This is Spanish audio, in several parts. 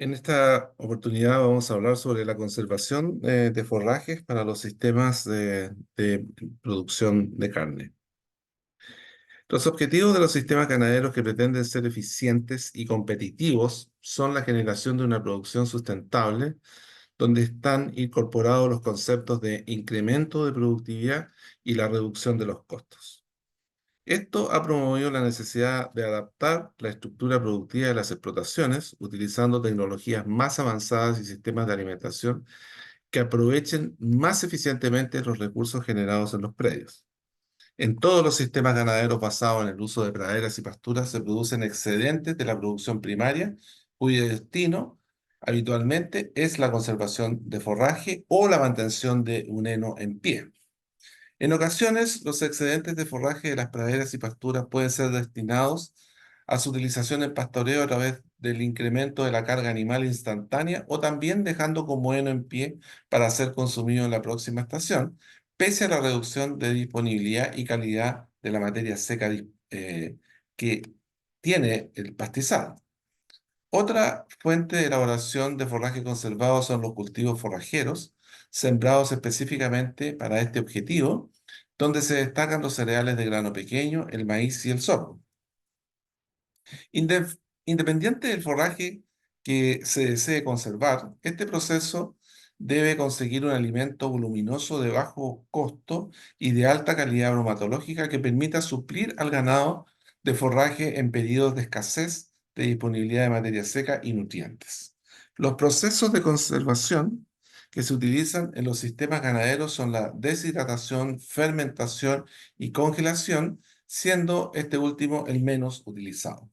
En esta oportunidad vamos a hablar sobre la conservación de forrajes para los sistemas de producción de carne. Los objetivos de los sistemas ganaderos que pretenden ser eficientes y competitivos son la generación de una producción sustentable, donde están incorporados los conceptos de incremento de productividad y la reducción de los costos. Esto ha promovido la necesidad de adaptar la estructura productiva de las explotaciones, utilizando tecnologías más avanzadas y sistemas de alimentación que aprovechen más eficientemente los recursos generados en los predios. En todos los sistemas ganaderos basados en el uso de praderas y pasturas se producen excedentes de la producción primaria, cuyo destino habitualmente es la conservación de forraje o la mantención de un heno en pie. En ocasiones, los excedentes de forraje de las praderas y pasturas pueden ser destinados a su utilización en pastoreo a través del incremento de la carga animal instantánea o también dejando como heno en pie para ser consumido en la próxima estación, pese a la reducción de disponibilidad y calidad de la materia seca que tiene el pastizado. Otra fuente de elaboración de forraje conservado son los cultivos forrajeros, sembrados específicamente para este objetivo, donde se destacan los cereales de grano pequeño, el maíz y el sorgo. Independiente del forraje que se desee conservar, este proceso debe conseguir un alimento voluminoso de bajo costo y de alta calidad bromatológica que permita suplir al ganado de forraje en periodos de escasez de disponibilidad de materia seca y nutrientes. Los procesos de conservación que se utilizan en los sistemas ganaderos son la deshidratación, fermentación y congelación, siendo este último el menos utilizado.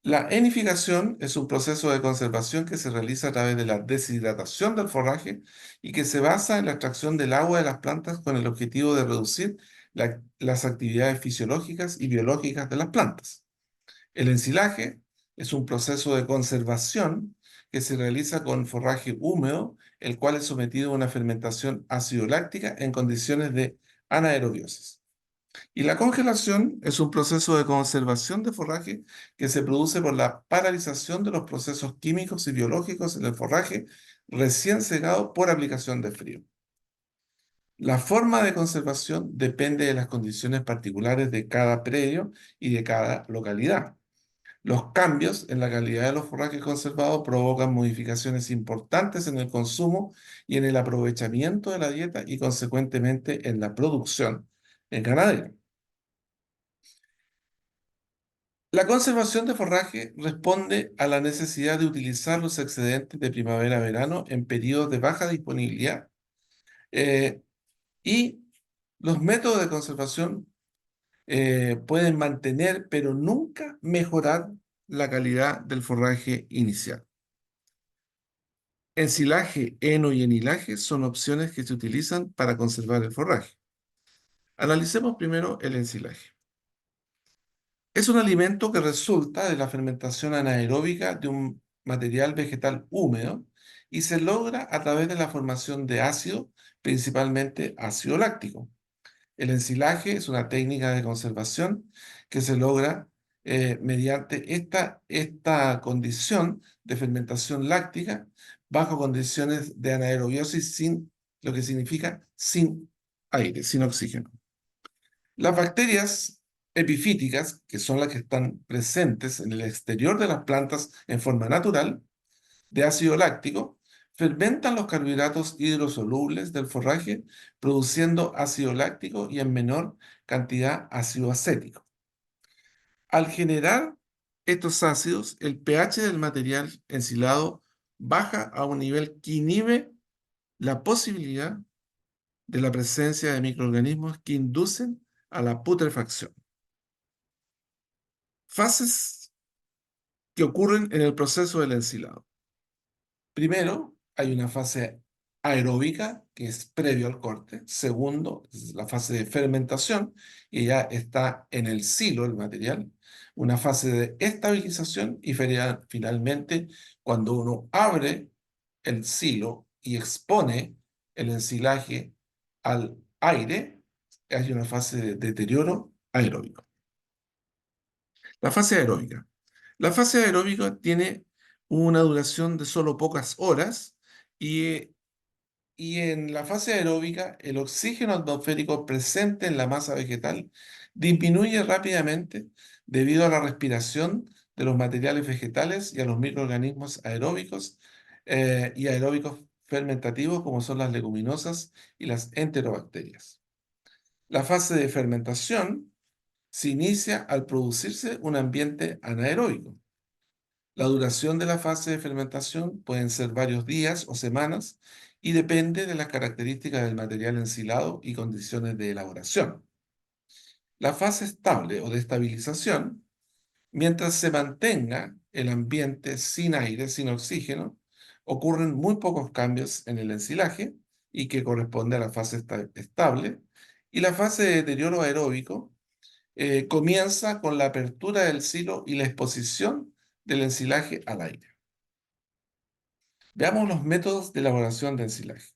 La enificación es un proceso de conservación que se realiza a través de la deshidratación del forraje y que se basa en la extracción del agua de las plantas con el objetivo de reducir las actividades fisiológicas y biológicas de las plantas. El ensilaje es un proceso de conservación que se realiza con forraje húmedo, el cual es sometido a una fermentación ácido-láctica en condiciones de anaerobiosis. Y la congelación es un proceso de conservación de forraje que se produce por la paralización de los procesos químicos y biológicos en el forraje recién segado por aplicación de frío. La forma de conservación depende de las condiciones particulares de cada predio y de cada localidad. Los cambios en la calidad de los forrajes conservados provocan modificaciones importantes en el consumo y en el aprovechamiento de la dieta y consecuentemente en la producción en ganadera. La conservación de forraje responde a la necesidad de utilizar los excedentes de primavera-verano en periodos de baja disponibilidad eh, y los métodos de conservación pueden mantener, pero nunca mejorar la calidad del forraje inicial. Ensilaje, heno y enilaje son opciones que se utilizan para conservar el forraje. Analicemos primero el ensilaje. Es un alimento que resulta de la fermentación anaeróbica de un material vegetal húmedo y se logra a través de la formación de ácido, principalmente ácido láctico. El ensilaje es una técnica de conservación que se logra mediante esta condición de fermentación láctica bajo condiciones de anaerobiosis sin, lo que significa sin aire, sin oxígeno. Las bacterias epifíticas, que son las que están presentes en el exterior de las plantas en forma natural, de ácido láctico, fermentan los carbohidratos hidrosolubles del forraje, produciendo ácido láctico y en menor cantidad ácido acético. Al generar estos ácidos, el pH del material ensilado baja a un nivel que inhibe la posibilidad de la presencia de microorganismos que inducen a la putrefacción. Fases que ocurren en el proceso del ensilado. Primero, hay una fase aeróbica, que es previo al corte. Segundo, es la fase de fermentación, y ya está en el silo el material. Una fase de estabilización y finalmente, cuando uno abre el silo y expone el ensilaje al aire, hay una fase de deterioro aeróbico. La fase aeróbica. La fase aeróbica tiene una duración de solo pocas horas y, y en la fase aeróbica el oxígeno atmosférico presente en la masa vegetal disminuye rápidamente debido a la respiración de los materiales vegetales y a los microorganismos aeróbicos y aeróbicos fermentativos como son las leguminosas y las enterobacterias. La fase de fermentación se inicia al producirse un ambiente anaeróbico. La duración de la fase de fermentación pueden ser varios días o semanas y depende de las características del material ensilado y condiciones de elaboración. La fase estable o de estabilización, mientras se mantenga el ambiente sin aire, sin oxígeno, ocurren muy pocos cambios en el ensilaje y que corresponde a la fase estable. Y la fase de deterioro aeróbico comienza con la apertura del silo y la exposición del ensilaje al aire. Veamos los métodos de elaboración de ensilaje.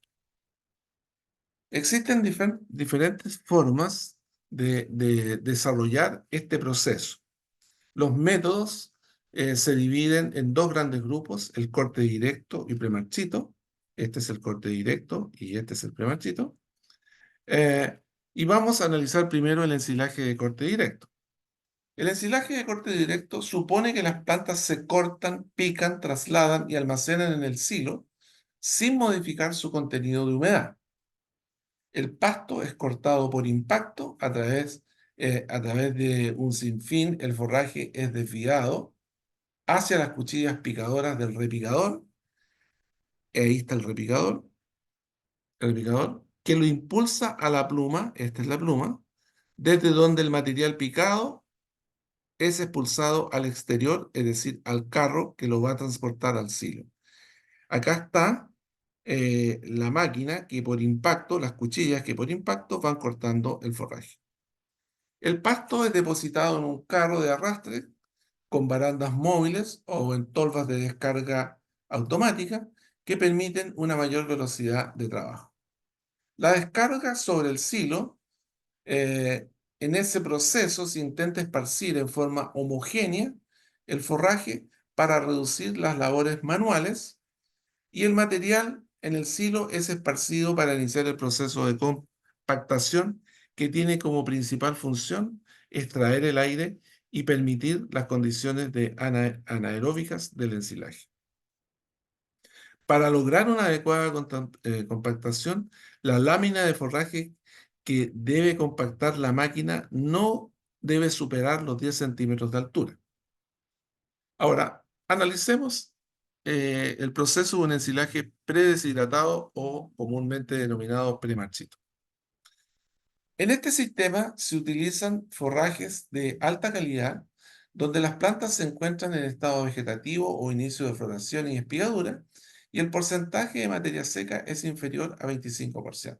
Existen diferentes formas de desarrollar este proceso. Los métodos se dividen en dos grandes grupos, el corte directo y premarchito. Este es el corte directo y este es el premarchito. Eh, y vamos a analizar primero el ensilaje de corte directo. El ensilaje de corte directo supone que las plantas se cortan, pican, trasladan y almacenan en el silo sin modificar su contenido de humedad. El pasto es cortado por impacto a través de un sinfín. El forraje es desviado hacia las cuchillas picadoras del repicador. Ahí está el repicador, que lo impulsa a la pluma. Esta es la pluma, desde donde el material picado es expulsado al exterior, es decir, al carro que lo va a transportar al silo. Acá está la máquina que por impacto, las cuchillas que por impacto van cortando el forraje. El pasto es depositado en un carro de arrastre con barandas móviles o en tolvas de descarga automática que permiten una mayor velocidad de trabajo. La descarga sobre el silo, eh, en ese proceso se intenta esparcir en forma homogénea el forraje para reducir las labores manuales y el material en el silo es esparcido para iniciar el proceso de compactación que tiene como principal función extraer el aire y permitir las condiciones de anaeróbicas del ensilaje. Para lograr una adecuada compactación, la lámina de forraje que debe compactar la máquina no debe superar los 10 centímetros de altura. Ahora, analicemos el proceso de un ensilaje predeshidratado o comúnmente denominado premarchito. En este sistema se utilizan forrajes de alta calidad donde las plantas se encuentran en estado vegetativo o inicio de floración y espigadura y el porcentaje de materia seca es inferior a 25%.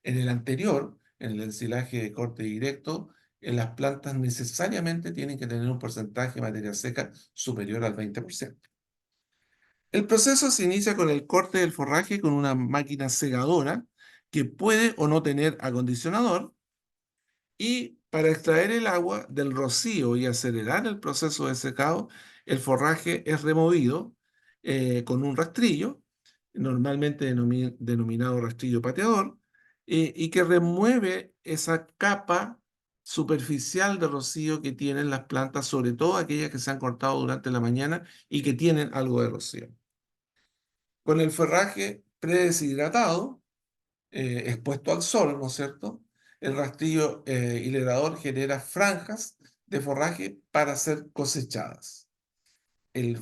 En el anterior, en el ensilaje de corte directo, las plantas necesariamente tienen que tener un porcentaje de materia seca superior al 20%. El proceso se inicia con el corte del forraje con una máquina segadora que puede o no tener acondicionador y para extraer el agua del rocío y acelerar el proceso de secado, el forraje es removido con un rastrillo, normalmente denominado rastrillo pateador, y que remueve esa capa superficial de rocío que tienen las plantas, sobre todo aquellas que se han cortado durante la mañana y que tienen algo de rocío. Con el forraje predeshidratado, expuesto al sol, ¿no es cierto? El rastrillo hilerador genera franjas de forraje para ser cosechadas. El,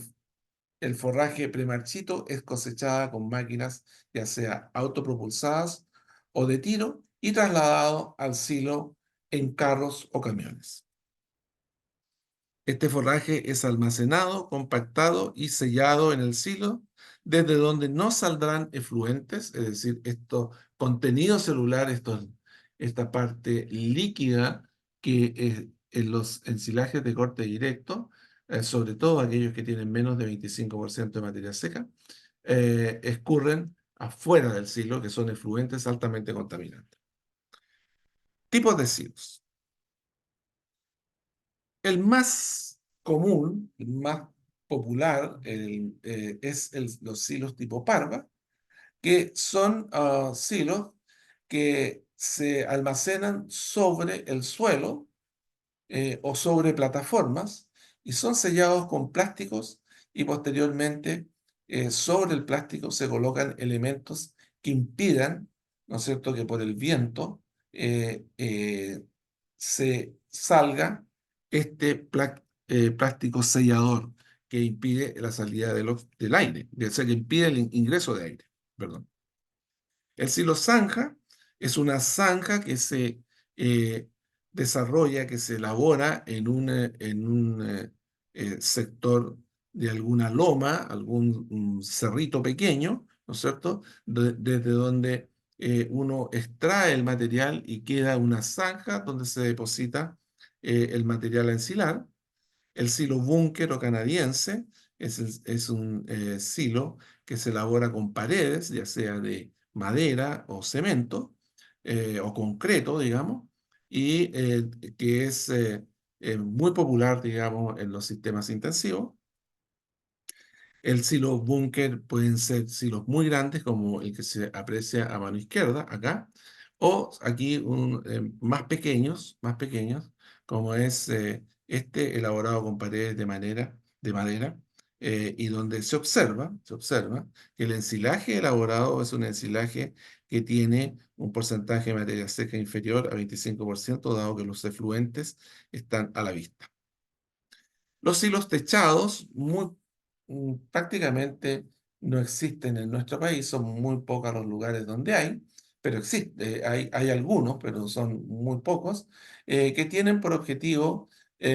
el forraje premarchito es cosechada con máquinas ya sea autopropulsadas o de tiro y trasladado al silo en carros o camiones. Este forraje es almacenado, compactado y sellado en el silo, desde donde no saldrán efluentes, es decir, estos contenidos celulares, esta parte líquida que en los ensilajes de corte directo, sobre todo aquellos que tienen menos de 25% de materia seca, escurren afuera del silo, que son efluentes altamente contaminantes. Tipos de silos. El más común, el más popular los silos tipo parva, que son silos que se almacenan sobre el suelo o sobre plataformas y son sellados con plásticos y posteriormente sobre el plástico se colocan elementos que impidan, ¿no es cierto?, que por el viento se salga plástico sellador que impide la salida del aire, o sea, que impide el ingreso de aire, perdón. El silo zanja es una zanja que se eh, desarrolla, que se elabora en un sector de alguna loma, algún cerrito pequeño, ¿no es cierto? Desde donde uno extrae el material y queda una zanja donde se deposita el material a ensilar. El silo búnker o canadiense es un silo que se elabora con paredes, ya sea de madera o cemento, o concreto, digamos, y que es muy popular, digamos, en los sistemas intensivos. El silo búnker pueden ser silos muy grandes, como el que se aprecia a mano izquierda, acá, o aquí más pequeños, como es este elaborado con paredes de madera, y donde se observa que el ensilaje elaborado es un ensilaje que tiene un porcentaje de materia seca inferior a 25%, dado que los efluentes están a la vista. Los hilos techados prácticamente no existen en nuestro país, son muy pocos los lugares donde hay, pero existe, hay algunos, pero son muy pocos, que tienen por objetivo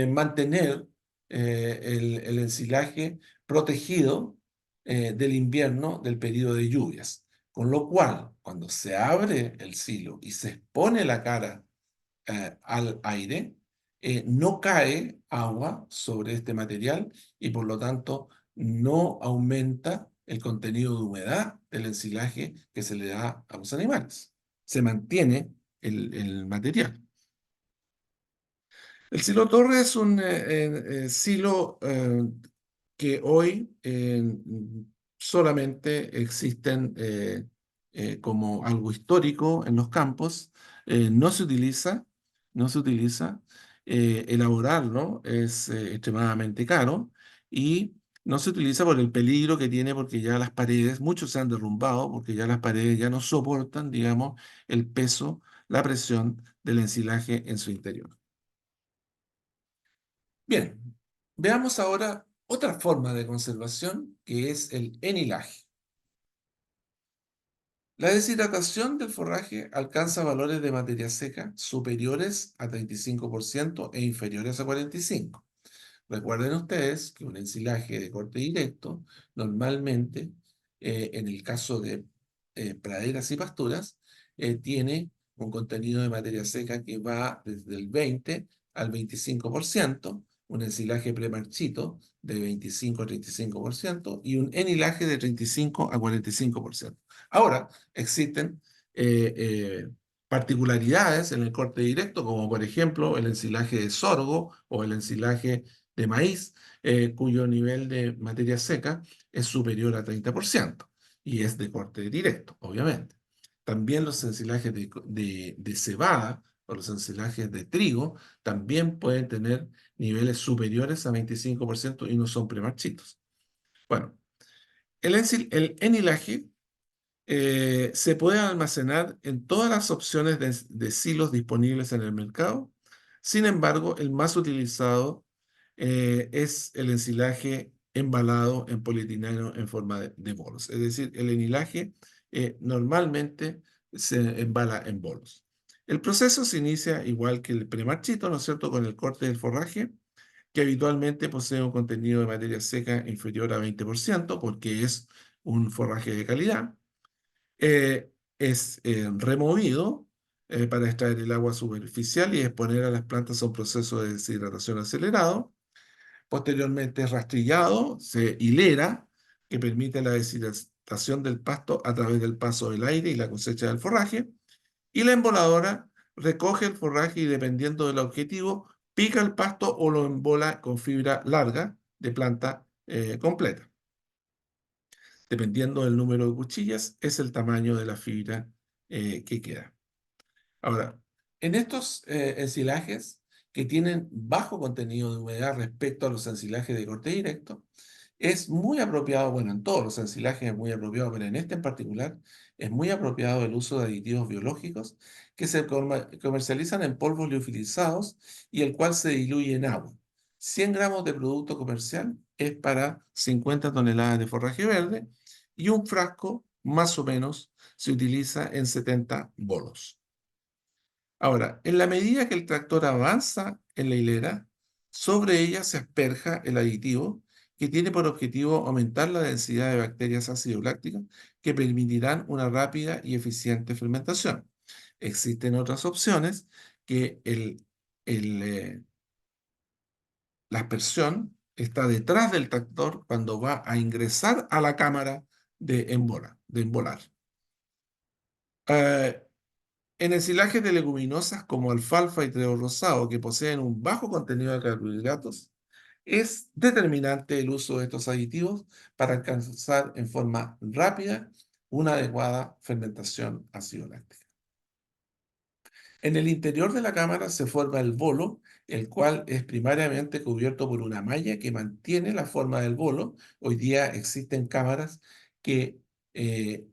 mantener el ensilaje protegido del invierno del periodo de lluvias. Con lo cual, cuando se abre el silo y se expone la cara al aire, no cae agua sobre este material y por lo tanto no aumenta el contenido de humedad del ensilaje que se le da a los animales. Se mantiene el material. El silo Torre es un silo que hoy solamente existen como algo histórico en los campos. No se utiliza, no se utiliza. Elaborarlo es extremadamente caro y no se utiliza por el peligro que tiene porque ya las paredes, muchos se han derrumbado porque ya las paredes ya no soportan, digamos, el peso, la presión del ensilaje en su interior. Bien, veamos ahora otra forma de conservación que es el enilaje. La deshidratación del forraje alcanza valores de materia seca superiores a 35% e inferiores a 45%. Recuerden ustedes que un ensilaje de corte directo, normalmente, en el caso de praderas y pasturas, tiene un contenido de materia seca que va desde el 20 al 25%, un ensilaje premarchito de 25 a 35% y un enilaje de 35 a 45%. Ahora, existen particularidades en el corte directo, como por ejemplo el ensilaje de sorgo o el ensilaje de maíz, cuyo nivel de materia seca es superior a 30% y es de corte directo, obviamente. También los ensilajes de cebada o los ensilajes de trigo también pueden tener niveles superiores a 25% y no son premarchitos. Bueno, el enilaje se puede almacenar en todas las opciones de silos disponibles en el mercado. Sin embargo, el más utilizado es el ensilaje embalado en polietileno en forma de bolos. Es decir, el enilaje normalmente se embala en bolos. El proceso se inicia igual que el premarchito, ¿no es cierto?, con el corte del forraje, que habitualmente posee un contenido de materia seca inferior a 20%, porque es un forraje de calidad. Es removido para extraer el agua superficial y exponer a las plantas a un proceso de deshidratación acelerado. Posteriormente es rastrillado, se hilera, que permite la deshidratación del pasto a través del paso del aire y la cosecha del forraje. Y la emboladora recoge el forraje y dependiendo del objetivo, pica el pasto o lo embola con fibra larga de planta completa. Dependiendo del número de cuchillas, es el tamaño de la fibra que queda. Ahora, en estos ensilajes que tienen bajo contenido de humedad respecto a los ensilajes de corte directo, es muy apropiado, bueno, en todos los ensilajes es muy apropiado, pero en este en particular es muy apropiado el uso de aditivos biológicos que se comercializan en polvos liofilizados y el cual se diluye en agua. 100 gramos de producto comercial es para 50 toneladas de forraje verde y un frasco más o menos se utiliza en 70 bolos. Ahora, en la medida que el tractor avanza en la hilera, sobre ella se asperja el aditivo que tiene por objetivo aumentar la densidad de bacterias ácido-lácticas que permitirán una rápida y eficiente fermentación. Existen otras opciones que el, eh, la aspersión está detrás del tractor cuando va a ingresar a la cámara de embolar. Eh, En ensilajes de leguminosas como alfalfa y trigo rosado, que poseen un bajo contenido de carbohidratos, es determinante el uso de estos aditivos para alcanzar en forma rápida una adecuada fermentación ácido láctica. En el interior de la cámara se forma el bolo, el cual es primariamente cubierto por una malla que mantiene la forma del bolo. Hoy día existen cámaras que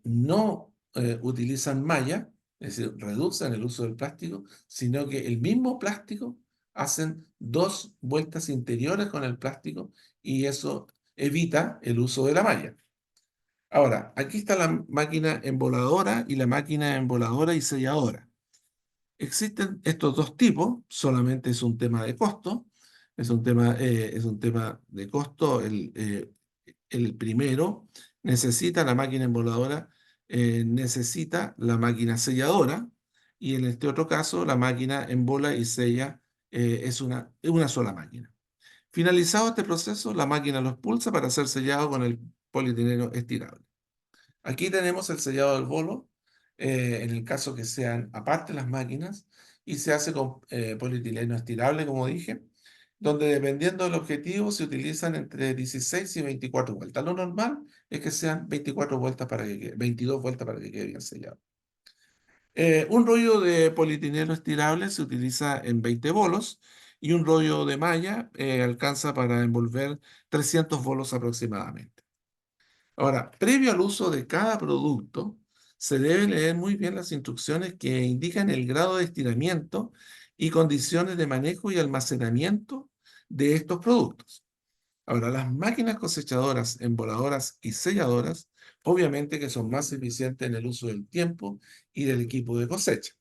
no utilizan malla, es decir, reducen el uso del plástico, sino que el mismo plástico hacen dos vueltas interiores con el plástico y eso evita el uso de la malla. Ahora, aquí está la máquina emboladora y la máquina emboladora y selladora. Existen estos dos tipos, solamente es un tema de costo, es un tema de costo. El primero necesita la máquina emboladora, necesita la máquina selladora, y en este otro caso la máquina embola y sella es una sola máquina. Finalizado este proceso, la máquina lo expulsa para ser sellado con el polietileno estirable. Aquí tenemos el sellado del bolo, en el caso que sean aparte las máquinas, y se hace con polietileno estirable, como dije, donde dependiendo del objetivo se utilizan entre 16 y 24 vueltas. Lo normal es que sean 24 vueltas para que quede, 22 vueltas para que quede bien sellado. Un rollo de polietileno estirable se utiliza en 20 bolos y un rollo de malla alcanza para envolver 300 bolos aproximadamente. Ahora, previo al uso de cada producto, se debe leer muy bien las instrucciones que indican el grado de estiramiento y condiciones de manejo y almacenamiento de estos productos. Ahora, las máquinas cosechadoras, emboladoras y selladoras, obviamente que son más eficientes en el uso del tiempo y del equipo de cosecha.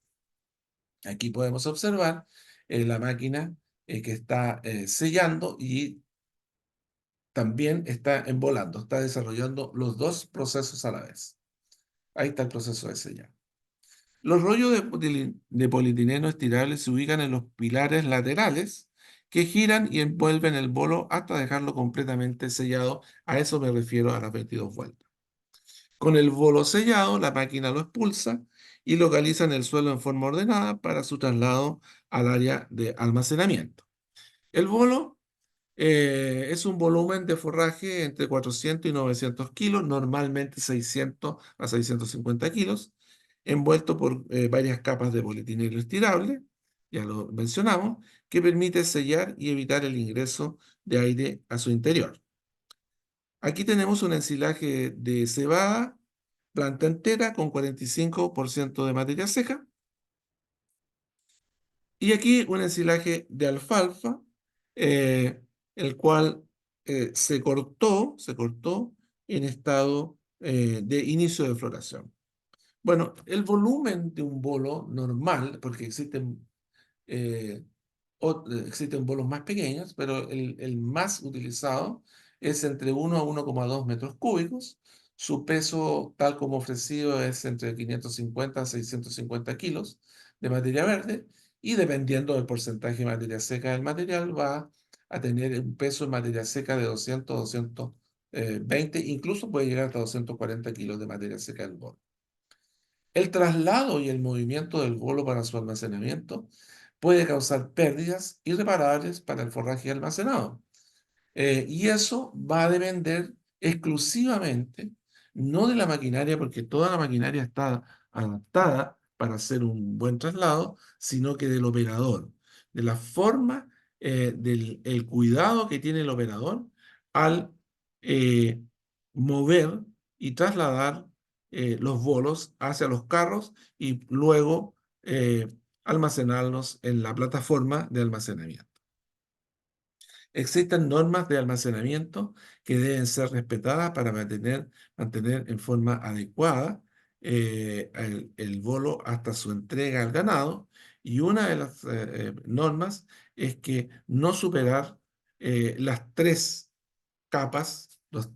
Aquí podemos observar la máquina que está sellando y también está embolando, está desarrollando los dos procesos a la vez. Ahí está el proceso de sellar. Los rollos de polietileno estirable se ubican en los pilares laterales que giran y envuelven el bolo hasta dejarlo completamente sellado. A eso me refiero a las 22 vueltas. Con el bolo sellado, la máquina lo expulsa y localiza en el suelo en forma ordenada para su traslado al área de almacenamiento. El bolo es un volumen de forraje entre 400 y 900 kilos, normalmente 600 a 650 kilos, envuelto por varias capas de polietileno estirable, ya lo mencionamos, que permite sellar y evitar el ingreso de aire a su interior. Aquí tenemos un ensilaje de cebada, planta entera con 45% de materia seca, y aquí un ensilaje de alfalfa, eh, el cual se cortó en estado de inicio de floración. Bueno, el volumen de un bolo normal, porque eh, existen bolos más pequeños, pero el más utilizado es entre 1 a 1,2 metros cúbicos. Su peso, tal como ofrecido, es entre 550 a 650 kilos de materia verde y dependiendo del porcentaje de materia seca del material, va a tener un peso en materia seca de 200 220, incluso puede llegar hasta 240 kilos de materia seca del bolo. El traslado y el movimiento del bolo para su almacenamiento puede causar pérdidas irreparables para el forraje almacenado. Y eso va a depender exclusivamente, no de la maquinaria, porque toda la maquinaria está adaptada para hacer un buen traslado, sino que del operador, de la forma, del el cuidado que tiene el operador al eh, mover y trasladar los bolos hacia los carros y luego almacenarlos en la plataforma de almacenamiento. Existen normas de almacenamiento que deben ser respetadas para mantener en forma adecuada el bolo hasta su entrega al ganado. Y una de las normas es que no superar las tres capas, los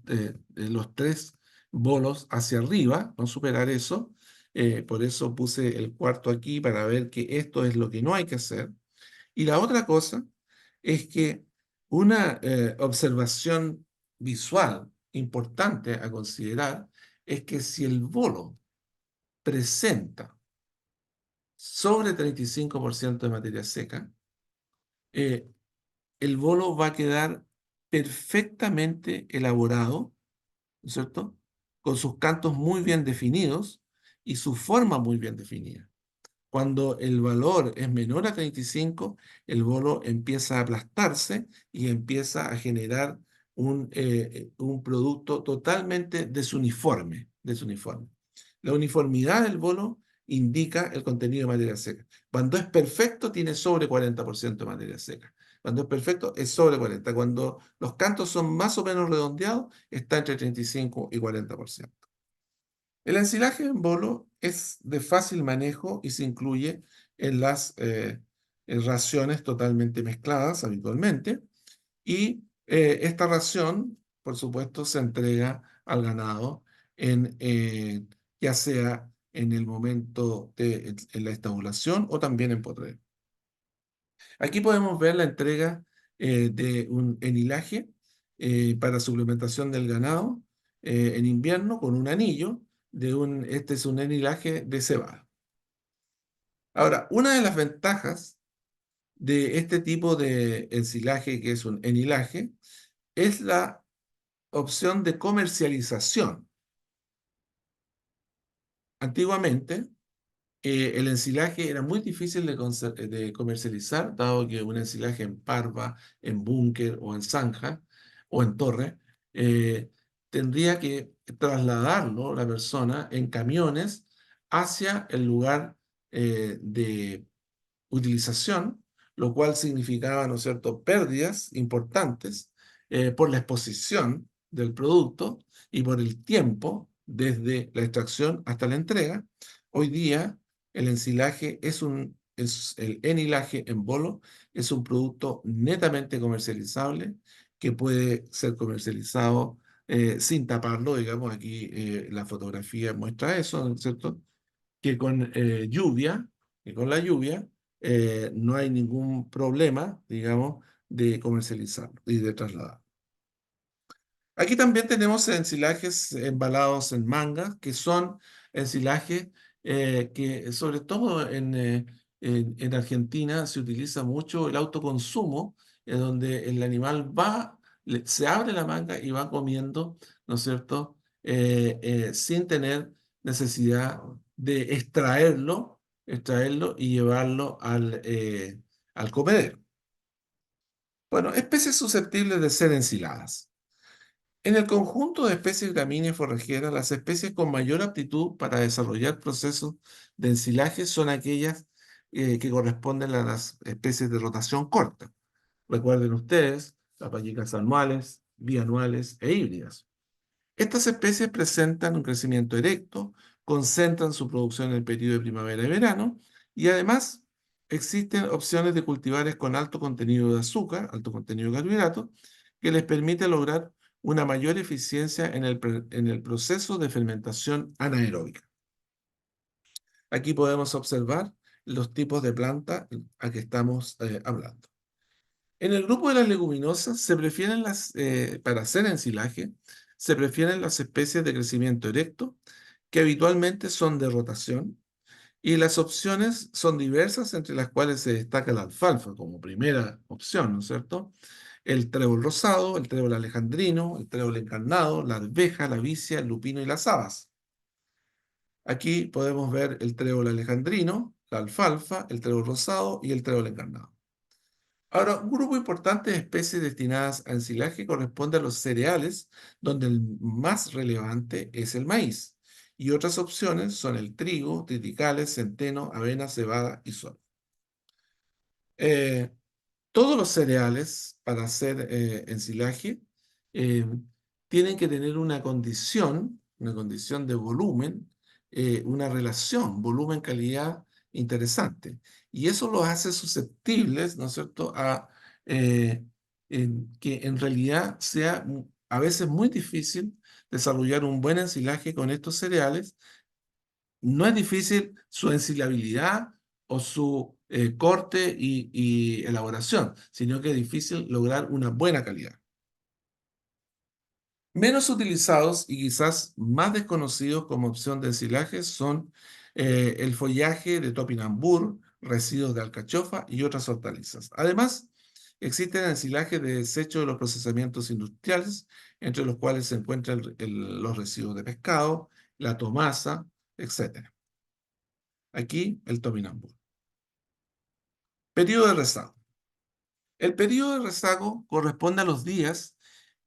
tres bolos hacia arriba, no superar eso. Por eso puse el cuarto aquí para ver que esto es lo que no hay que hacer. Y la otra cosa es que una observación visual importante a considerar es que si el bolo presenta sobre 35% de materia seca, eh, el bolo va a quedar perfectamente elaborado, ¿no es cierto? Con sus cantos muy bien definidos y su forma muy bien definida. Cuando el valor es menor a 35, el bolo empieza a aplastarse y empieza a generar un producto totalmente desuniforme, desuniforme. La uniformidad del bolo indica el contenido de materia seca. Cuando es perfecto, tiene sobre 40% de materia seca. Cuando es perfecto, es sobre 40. Cuando los cantos son más o menos redondeados, está entre 35 y 40%. El ensilaje en bolo es de fácil manejo y se incluye en las en raciones totalmente mezcladas habitualmente. Y esta ración, por supuesto, se entrega al ganado ya sea en el momento en la estabulación o también en potrero. Aquí podemos ver la entrega de un enilaje para suplementación del ganado en invierno con un anillo este es un enilaje de cebada. Ahora, una de las ventajas de este tipo de ensilaje, que es un enilaje, es la opción de comercialización. Antiguamente, el ensilaje era muy difícil de comercializar, dado que un ensilaje en parva, en búnker o en zanja o en torre, eh, tendría que trasladarlo la persona en camiones hacia el lugar de utilización, lo cual significaba, ¿no es cierto?, pérdidas importantes por la exposición del producto y por el tiempo desde la extracción hasta la entrega. Hoy día el ensilaje el enilaje en bolo es un producto netamente comercializable que puede ser comercializado sin taparlo, digamos, aquí la fotografía muestra eso, ¿no es cierto? Que con lluvia, que con la lluvia no hay ningún problema, digamos, de comercializarlo y de trasladar. Aquí también tenemos ensilajes embalados en manga, que son ensilajes que sobre todo en Argentina se utiliza mucho el autoconsumo, en donde el animal se abre la manga y va comiendo, ¿no es cierto?, sin tener necesidad de extraerlo y llevarlo al comedero. Bueno, especies susceptibles de ser ensiladas. En el conjunto de especies gramíneas forrajeras, las especies con mayor aptitud para desarrollar procesos de ensilaje son aquellas que corresponden a las especies de rotación corta. Recuerden ustedes, las pallicas anuales, bianuales e híbridas. Estas especies presentan un crecimiento erecto, concentran su producción en el periodo de primavera y verano, y además existen opciones de cultivares con alto contenido de azúcar, alto contenido de carbohidratos, que les permite lograr una mayor eficiencia en el proceso de fermentación anaeróbica. Aquí podemos observar los tipos de planta a que estamos hablando. En el grupo de las leguminosas para hacer ensilaje, se prefieren las especies de crecimiento erecto, que habitualmente son de rotación, y las opciones son diversas, entre las cuales se destaca la alfalfa como primera opción, ¿no es cierto? el trébol rosado, el trébol alejandrino, el trébol encarnado, la arveja, la vicia, el lupino y las habas. Aquí podemos ver el trébol alejandrino, la alfalfa, el trébol rosado y el trébol encarnado. Ahora, un grupo importante de especies destinadas a ensilaje corresponde a los cereales, donde el más relevante es el maíz. Y otras opciones son el trigo, triticales, centeno, avena, cebada y sol. Eh, Todos los cereales para hacer ensilaje eh, tienen que tener una condición de volumen, una relación volumen-calidad interesante. Y eso los hace susceptibles, ¿no es cierto?, a que en realidad sea a veces muy difícil desarrollar un buen ensilaje con estos cereales. No es difícil su ensilabilidad o su corte y elaboración, sino que es difícil lograr una buena calidad. Menos utilizados y quizás más desconocidos como opción de ensilaje son el follaje de topinambur, residuos de alcachofa y otras hortalizas. Además, existen ensilajes de desecho de los procesamientos industriales, entre los cuales se encuentran los residuos de pescado, la tomasa, etc. Aquí el topinambur. Periodo de rezago. El periodo de rezago corresponde a los días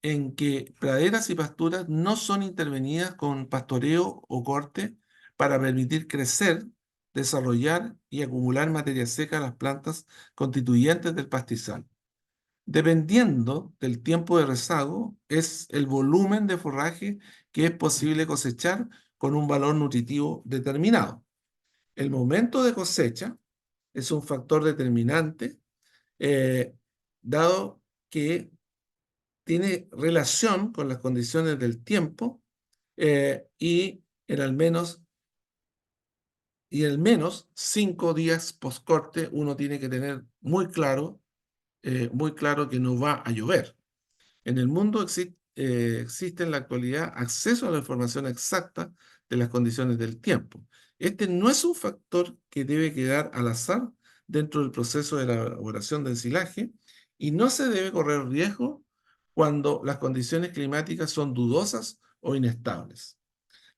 en que praderas y pasturas no son intervenidas con pastoreo o corte para permitir crecer, desarrollar y acumular materia seca a las plantas constituyentes del pastizal. Dependiendo del tiempo de rezago, es el volumen de forraje que es posible cosechar con un valor nutritivo determinado. El momento de cosecha es un factor determinante, eh, dado que tiene relación con las condiciones del tiempo y en al menos 5 días post corte uno tiene que tener muy claro que no va a llover. En el mundo existe en la actualidad acceso a la información exacta de las condiciones del tiempo. Este no es un factor que debe quedar al azar dentro del proceso de la elaboración del ensilaje y no se debe correr riesgo cuando las condiciones climáticas son dudosas o inestables.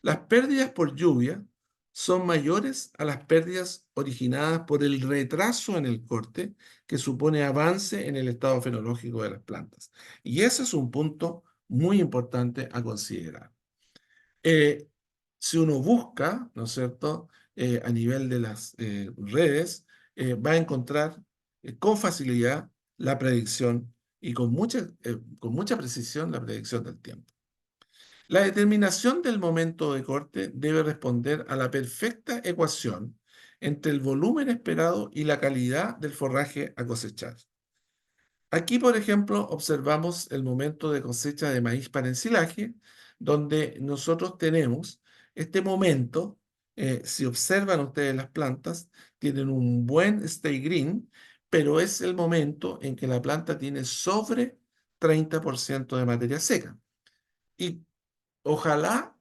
Las pérdidas por lluvia son mayores a las pérdidas originadas por el retraso en el corte que supone avance en el estado fenológico de las plantas. Y ese es un punto muy importante a considerar. Eh, si uno busca, ¿no es cierto?, a nivel de las redes, va a encontrar con facilidad la predicción y con mucha precisión la predicción del tiempo. La determinación del momento de corte debe responder a la perfecta ecuación entre el volumen esperado y la calidad del forraje a cosechar. Aquí, por ejemplo, observamos el momento de cosecha de maíz para ensilaje, donde nosotros tenemos este momento. Si observan ustedes las plantas, tienen un buen stay green, pero es el momento en que la planta tiene sobre 30% de materia seca. Y ojalá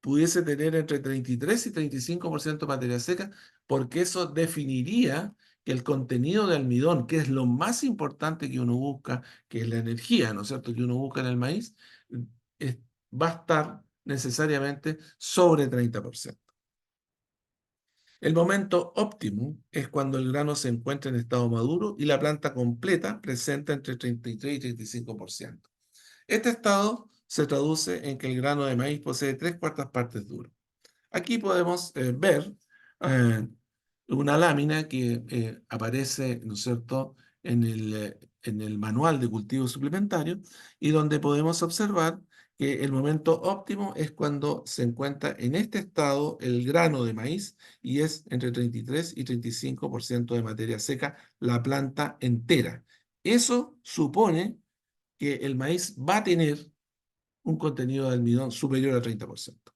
pudiese tener entre 33 y 35% de materia seca, porque eso definiría que el contenido de almidón, que es lo más importante que uno busca, que es la energía, ¿no es cierto?, que uno busca en el maíz, es- va a estar necesariamente sobre 30%. El momento óptimo es cuando el grano se encuentra en estado maduro y la planta completa presenta entre 33 y 35%. Este estado se traduce en que el grano de maíz posee 3/4 partes duro. Aquí podemos ver eh, una lámina que aparece, ¿no es cierto?, en el manual de cultivo suplementario y donde podemos observar que el momento óptimo es cuando se encuentra en este estado el grano de maíz y es entre 33 y 35% de materia seca la planta entera. Eso supone que el maíz va a tener un contenido de almidón superior al 30%.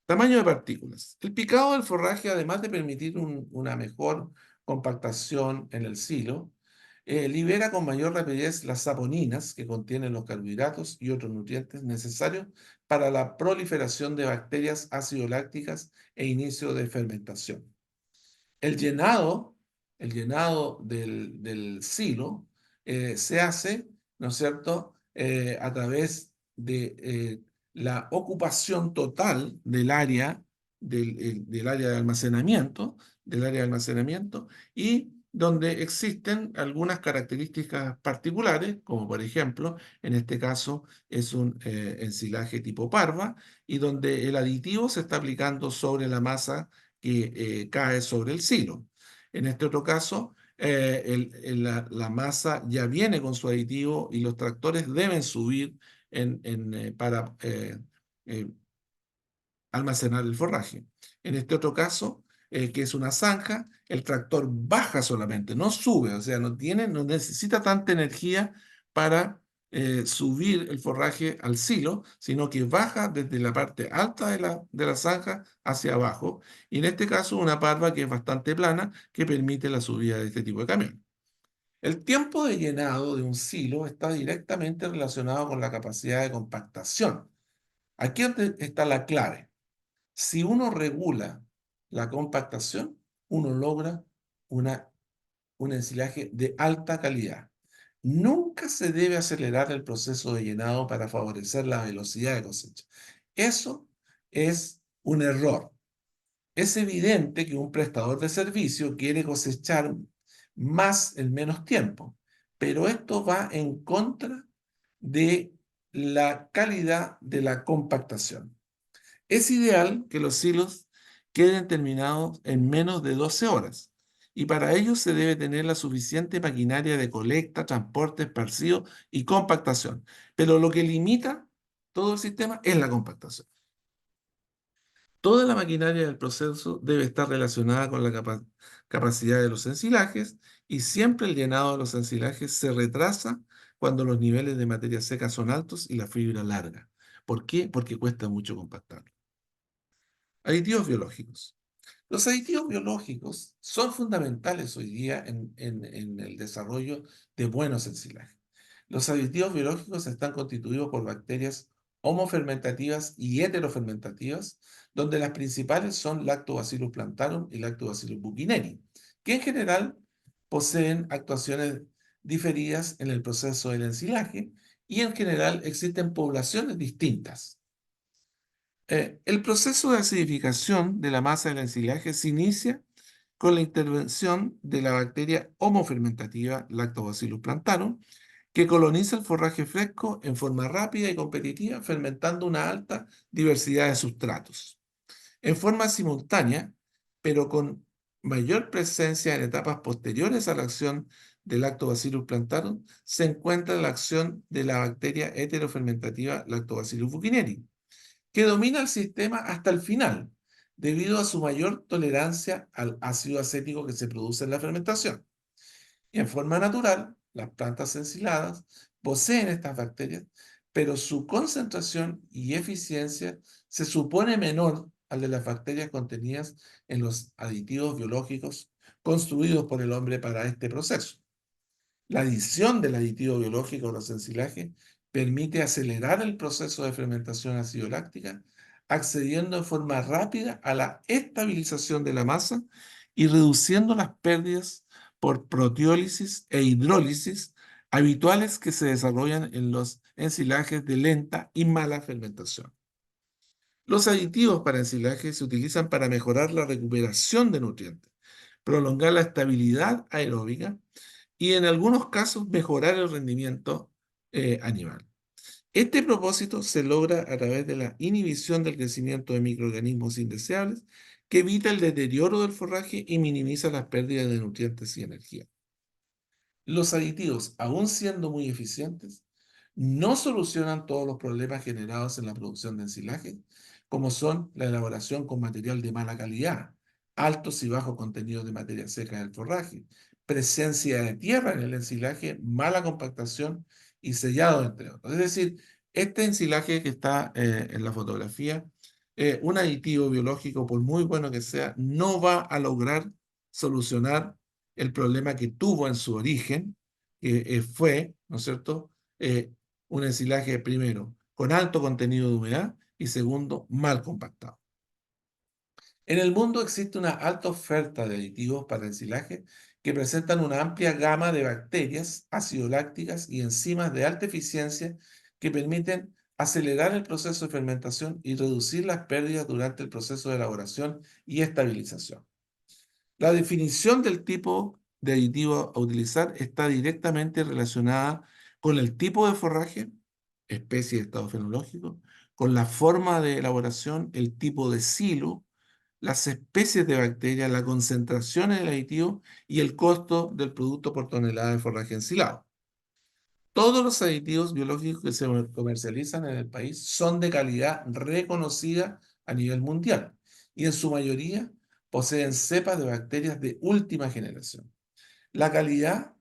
Tamaño de partículas. El picado del forraje, además de permitir una mejor compactación en el silo, libera con mayor rapidez las saponinas que contienen los carbohidratos y otros nutrientes necesarios para la proliferación de bacterias ácido-lácticas e inicio de fermentación. El llenado, el llenado del silo se hace ¿no es cierto?, a través de la ocupación total del área del área de almacenamiento, y donde existen algunas características particulares, como por ejemplo, en este caso es un ensilaje tipo parva, y donde el aditivo se está aplicando sobre la masa que cae sobre el silo. En este otro caso, la masa ya viene con su aditivo y los tractores deben subir para eh, almacenar el forraje. En este otro caso, que es una zanja, el tractor baja solamente, no sube, o sea, no necesita tanta energía para subir el forraje al silo, sino que baja desde la parte alta de la zanja hacia abajo, y en este caso una parva que es bastante plana, que permite la subida de este tipo de camión. El tiempo de llenado de un silo está directamente relacionado con la capacidad de compactación. Aquí está la clave. Si uno regula la compactación, uno logra una, un ensilaje de alta calidad. Nunca se debe acelerar el proceso de llenado para favorecer la velocidad de cosecha. Eso es un error. Es evidente que un prestador de servicio quiere cosechar más en menos tiempo, pero esto va en contra de la calidad de la compactación. Es ideal que los silos queden terminados en menos de 12 horas, y para ello se debe tener la suficiente maquinaria de colecta, transporte, esparcido y compactación. Pero lo que limita todo el sistema es la compactación. Toda la maquinaria del proceso debe estar relacionada con la capacidad de los ensilajes, y siempre el llenado de los ensilajes se retrasa cuando los niveles de materia seca son altos y la fibra larga. ¿Por qué? Porque cuesta mucho compactar. Aditivos biológicos. Los aditivos biológicos son fundamentales hoy día en el desarrollo de buenos ensilajes. Los aditivos biológicos están constituidos por bacterias homofermentativas y heterofermentativas, donde las principales son Lactobacillus plantarum y Lactobacillus buccineri, que en general poseen actuaciones diferidas en el proceso del ensilaje, y en general existen poblaciones distintas. El proceso de acidificación de la masa del ensilaje se inicia con la intervención de la bacteria homofermentativa Lactobacillus plantarum, que coloniza el forraje fresco en forma rápida y competitiva, fermentando una alta diversidad de sustratos. En forma simultánea, pero con mayor presencia en etapas posteriores a la acción del Lactobacillus plantarum, se encuentra la acción de la bacteria heterofermentativa Lactobacillus buccineri, que domina el sistema hasta el final, debido a su mayor tolerancia al ácido acético que se produce en la fermentación. Y en forma natural, las plantas ensiladas poseen estas bacterias, pero su concentración y eficiencia se supone menor al de las bacterias contenidas en los aditivos biológicos construidos por el hombre para este proceso. La adición del aditivo biológico a los ensilajes permite acelerar el proceso de fermentación ácido-láctica, accediendo en forma rápida a la estabilización de la masa y reduciendo las pérdidas por proteólisis e hidrólisis habituales que se desarrollan en los ensilajes de lenta y mala fermentación. Los aditivos para ensilaje se utilizan para mejorar la recuperación de nutrientes, prolongar la estabilidad aeróbica y en algunos casos mejorar el rendimiento animal. Este propósito se logra a través de la inhibición del crecimiento de microorganismos indeseables, que evita el deterioro del forraje y minimiza las pérdidas de nutrientes y energía. Los aditivos, aun siendo muy eficientes, no solucionan todos los problemas generados en la producción de ensilaje, como son la elaboración con material de mala calidad, altos y bajos contenidos de materia seca en el forraje, presencia de tierra en el ensilaje, mala compactación y sellado, entre otros. Es decir, este ensilaje que está en la fotografía, un aditivo biológico, por muy bueno que sea, no va a lograr solucionar el problema que tuvo en su origen, que fue, ¿no es cierto?, eh, un ensilaje primero con alto contenido de humedad y segundo, mal compactado. En el mundo existe una alta oferta de aditivos para ensilaje que presentan una amplia gama de bacterias, ácido lácticas y enzimas de alta eficiencia que permiten acelerar el proceso de fermentación y reducir las pérdidas durante el proceso de elaboración y estabilización. La definición del tipo de aditivo a utilizar está directamente relacionada con el tipo de forraje, especie de estado fenológico, con la forma de elaboración, el tipo de silo, las especies de bacterias, la concentración en el aditivo y el costo del producto por tonelada de forraje ensilado. Todos los aditivos biológicos que se comercializan en el país son de calidad reconocida a nivel mundial y en su mayoría poseen cepas de bacterias de última generación. La calidad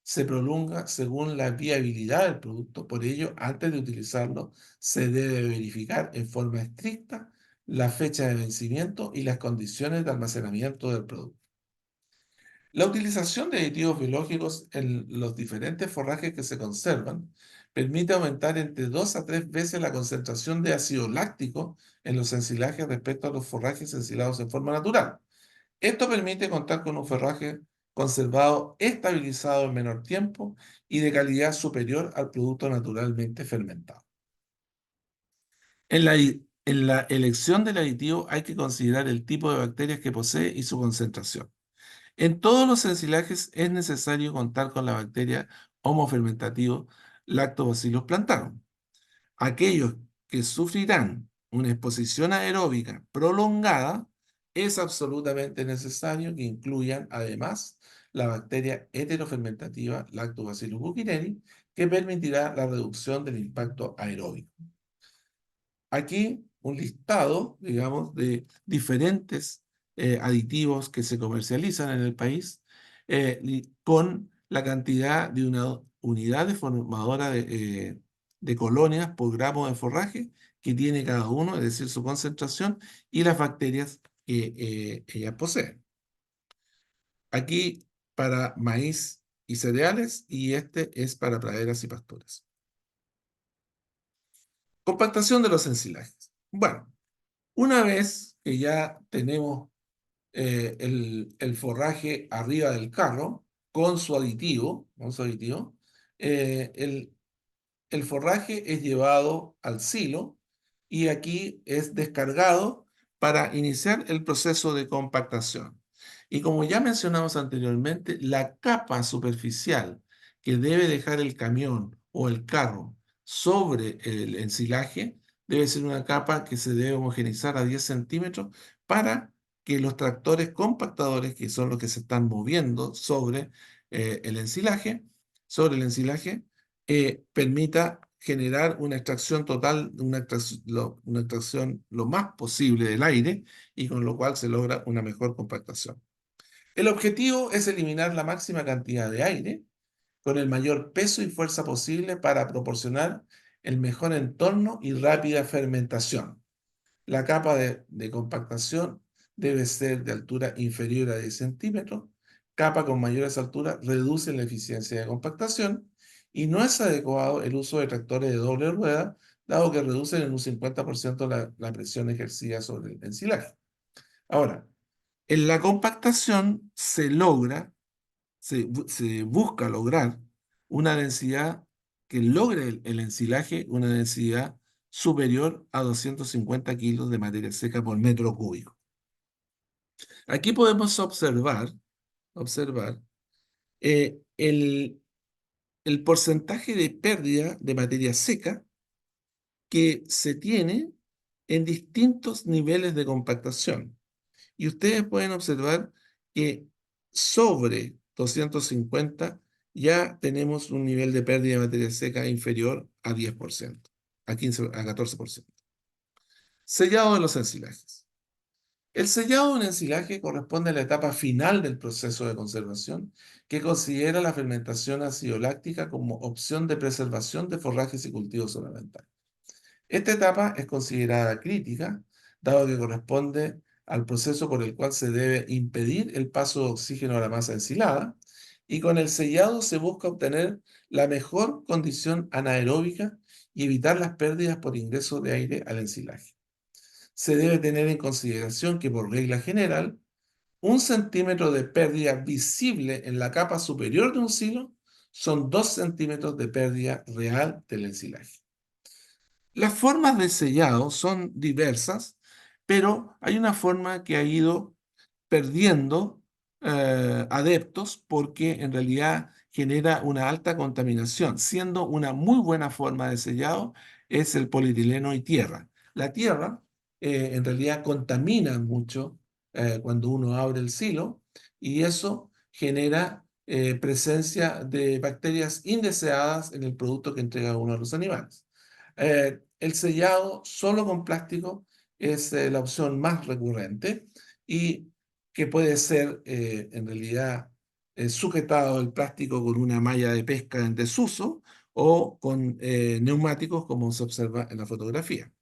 se prolonga según la viabilidad del producto, por ello, antes de utilizarlo, se debe verificar en forma estricta la fecha de vencimiento y las condiciones de almacenamiento del producto. La utilización de aditivos biológicos en los diferentes forrajes que se conservan permite aumentar entre 2 a 3 veces la concentración de ácido láctico en los ensilajes respecto a los forrajes ensilados en forma natural. Esto permite contar con un forraje conservado estabilizado en menor tiempo y de calidad superior al producto naturalmente fermentado. En la elección del aditivo hay que considerar el tipo de bacterias que posee y su concentración. En todos los ensilajes es necesario contar con la bacteria Homo fermentativo Lactobacillus plantarum. Aquellos que sufrirán una exposición aeróbica prolongada, es absolutamente necesario que incluyan además la bacteria heterofermentativa Lactobacillus buchineri, que permitirá la reducción del impacto aeróbico. Aquí un listado, digamos, de diferentes aditivos que se comercializan en el país con la cantidad de una unidad deformadora de colonias por gramo de forraje que tiene cada uno, es decir, su concentración y las bacterias que ellas poseen. Aquí para maíz y cereales y este es para praderas y pasturas. Compactación de los ensilajes. Bueno, una vez que ya tenemos el forraje arriba del carro con su aditivo, eh, el, el forraje es llevado al silo y aquí es descargado para iniciar el proceso de compactación. Y como ya mencionamos anteriormente, la capa superficial que debe dejar el camión o el carro sobre el ensilaje debe ser una capa que se debe homogeneizar a 10 centímetros para que los tractores compactadores, que son los que se están moviendo el ensilaje, sobre el ensilaje, permita generar una extracción total, una extracción lo más posible del aire y con lo cual se logra una mejor compactación. El objetivo es eliminar la máxima cantidad de aire con el mayor peso y fuerza posible para proporcionar el mejor entorno y rápida fermentación. La capa de compactación debe ser de altura inferior a 10 centímetros. Capa con mayores alturas reduce la eficiencia de compactación y no es adecuado el uso de tractores de doble rueda, dado que reducen en un 50% la presión ejercida sobre el ensilaje. Ahora, en la compactación se busca lograr una densidad que logre el ensilaje, una densidad superior a 250 kilos de materia seca por metro cúbico. Aquí podemos observar el porcentaje de pérdida de materia seca que se tiene en distintos niveles de compactación. Y ustedes pueden observar que sobre 250 ya tenemos un nivel de pérdida de materia seca inferior a 10%, a 15, a 14%. Sellado de los ensilajes. El sellado de un ensilaje corresponde a la etapa final del proceso de conservación, que considera la fermentación ácido-láctica como opción de preservación de forrajes y cultivos ornamentales. Esta etapa es considerada crítica, dado que corresponde al proceso por el cual se debe impedir el paso de oxígeno a la masa ensilada, y con el sellado se busca obtener la mejor condición anaeróbica y evitar las pérdidas por ingreso de aire al ensilaje. Se debe tener en consideración que por regla general, 1 centímetro de pérdida visible en la capa superior de un silo son 2 centímetros de pérdida real del ensilaje. Las formas de sellado son diversas, pero hay una forma que ha ido perdiendo adeptos porque en realidad genera una alta contaminación, siendo una muy buena forma de sellado es el polietileno y tierra. La tierra en realidad contamina mucho cuando uno abre el silo y eso genera presencia de bacterias indeseadas en el producto que entrega uno a los animales. El sellado solo con plástico es la opción más recurrente y que puede ser en realidad sujetado el plástico con una malla de pesca en desuso o con neumáticos como se observa en la fotografía.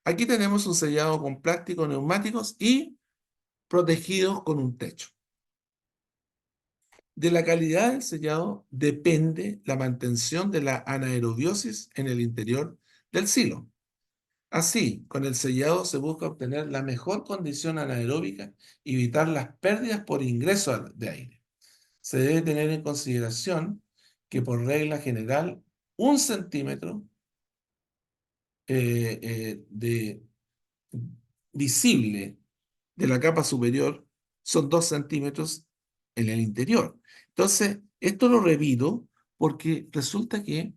Aquí tenemos un sellado con plástico, neumáticos y protegidos con un techo. De la calidad del sellado depende la mantención de la anaerobiosis en el interior del silo. Así, con el sellado se busca obtener la mejor condición anaeróbica y evitar las pérdidas por ingreso de aire. Se debe tener en consideración que por regla general 1 centímetro de visible de la capa superior son 2 centímetros en el interior. Entonces, esto lo revido porque resulta que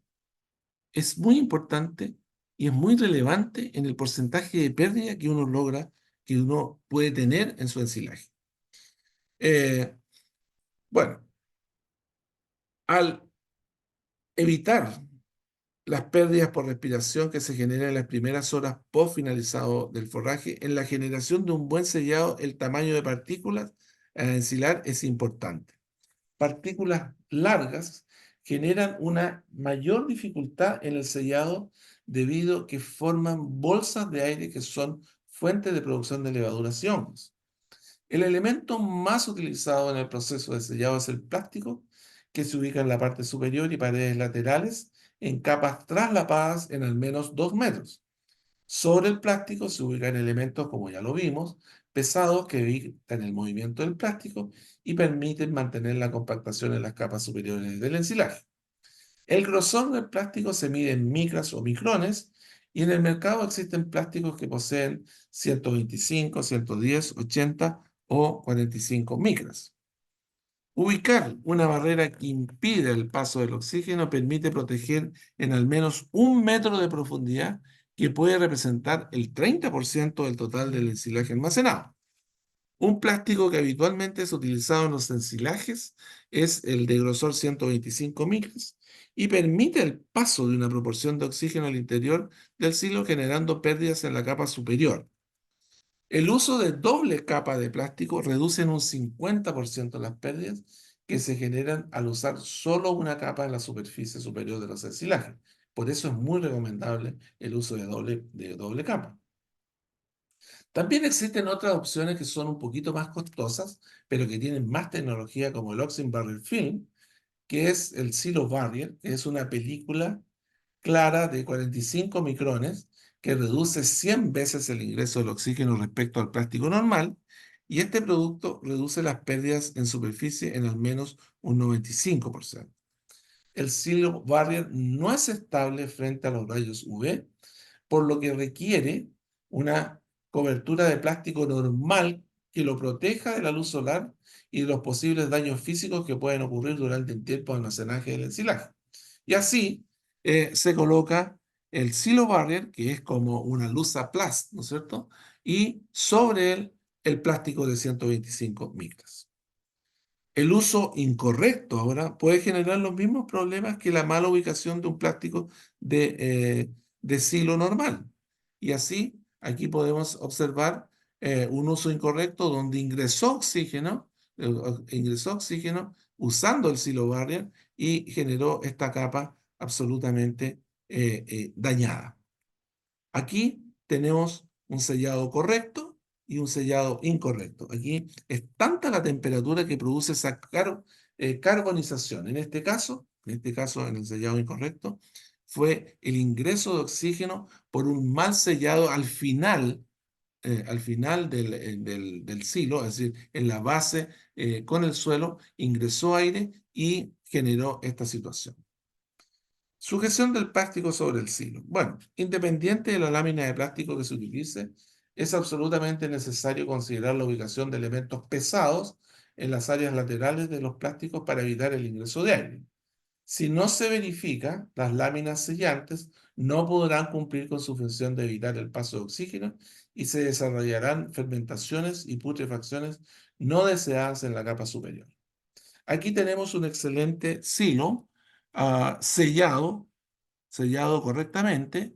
es muy importante y es muy relevante en el porcentaje de pérdida que uno logra, que uno puede tener en su ensilaje. Eh, bueno, al evitar las pérdidas por respiración que se generan en las primeras horas post finalizado del forraje, en la generación de un buen sellado, el tamaño de partículas al ensilar es importante. Partículas largas generan una mayor dificultad en el sellado debido a que forman bolsas de aire que son fuentes de producción de levaduras y hongos. El elemento más utilizado en el proceso de sellado es el plástico, que se ubica en la parte superior y paredes laterales en capas traslapadas en al menos 2 metros. Sobre el plástico se ubican elementos, como ya lo vimos, pesados que evitan el movimiento del plástico y permiten mantener la compactación en las capas superiores del ensilaje. El grosor del plástico se mide en micras o micrones y en el mercado existen plásticos que poseen 125, 110, 80 o 45 micras. Ubicar una barrera que impide el paso del oxígeno permite proteger en al menos 1 metro de profundidad, que puede representar el 30% del total del ensilaje almacenado. Un plástico que habitualmente es utilizado en los ensilajes es el de grosor 125 micras y permite el paso de una proporción de oxígeno al interior del silo generando pérdidas en la capa superior. El uso de doble capa de plástico reduce en un 50% las pérdidas que se generan al usar solo una capa en la superficie superior de los ensilajes. Por eso es muy recomendable el uso de doble capa. También existen otras opciones que son un poquito más costosas, pero que tienen más tecnología como el Oxygen Barrier Film, que es el Silo Barrier, que es una película clara de 45 micrones que reduce 100 veces el ingreso del oxígeno respecto al plástico normal, y este producto reduce las pérdidas en superficie en al menos un 95%. El Silo Barrier no es estable frente a los rayos UV, por lo que requiere una cobertura de plástico normal que lo proteja de la luz solar y de los posibles daños físicos que pueden ocurrir durante el tiempo de almacenaje del ensilaje. Y así se coloca el silo barrier, que es como una luza plast, ¿no es cierto? Y sobre él el plástico de 125 micras. El uso incorrecto ahora puede generar los mismos problemas que la mala ubicación de un plástico de silo normal. Y así, aquí podemos observar un uso incorrecto donde ingresó oxígeno usando el silo barrier y generó esta capa absolutamente dañada. Aquí tenemos un sellado correcto y un sellado incorrecto. Aquí es tanta la temperatura que produce esa carbonización. En este caso, en el sellado incorrecto, fue el ingreso de oxígeno por un mal sellado al final al final del silo, es decir, en la base con el suelo, ingresó aire y generó esta situación. Sujeción del plástico sobre el silo. Bueno, independiente de la lámina de plástico que se utilice, es absolutamente necesario considerar la ubicación de elementos pesados en las áreas laterales de los plásticos para evitar el ingreso de aire. Si no se verifica, las láminas sellantes no podrán cumplir con su función de evitar el paso de oxígeno y se desarrollarán fermentaciones y putrefacciones no deseadas en la capa superior. Aquí tenemos un excelente silo sellado, sellado correctamente,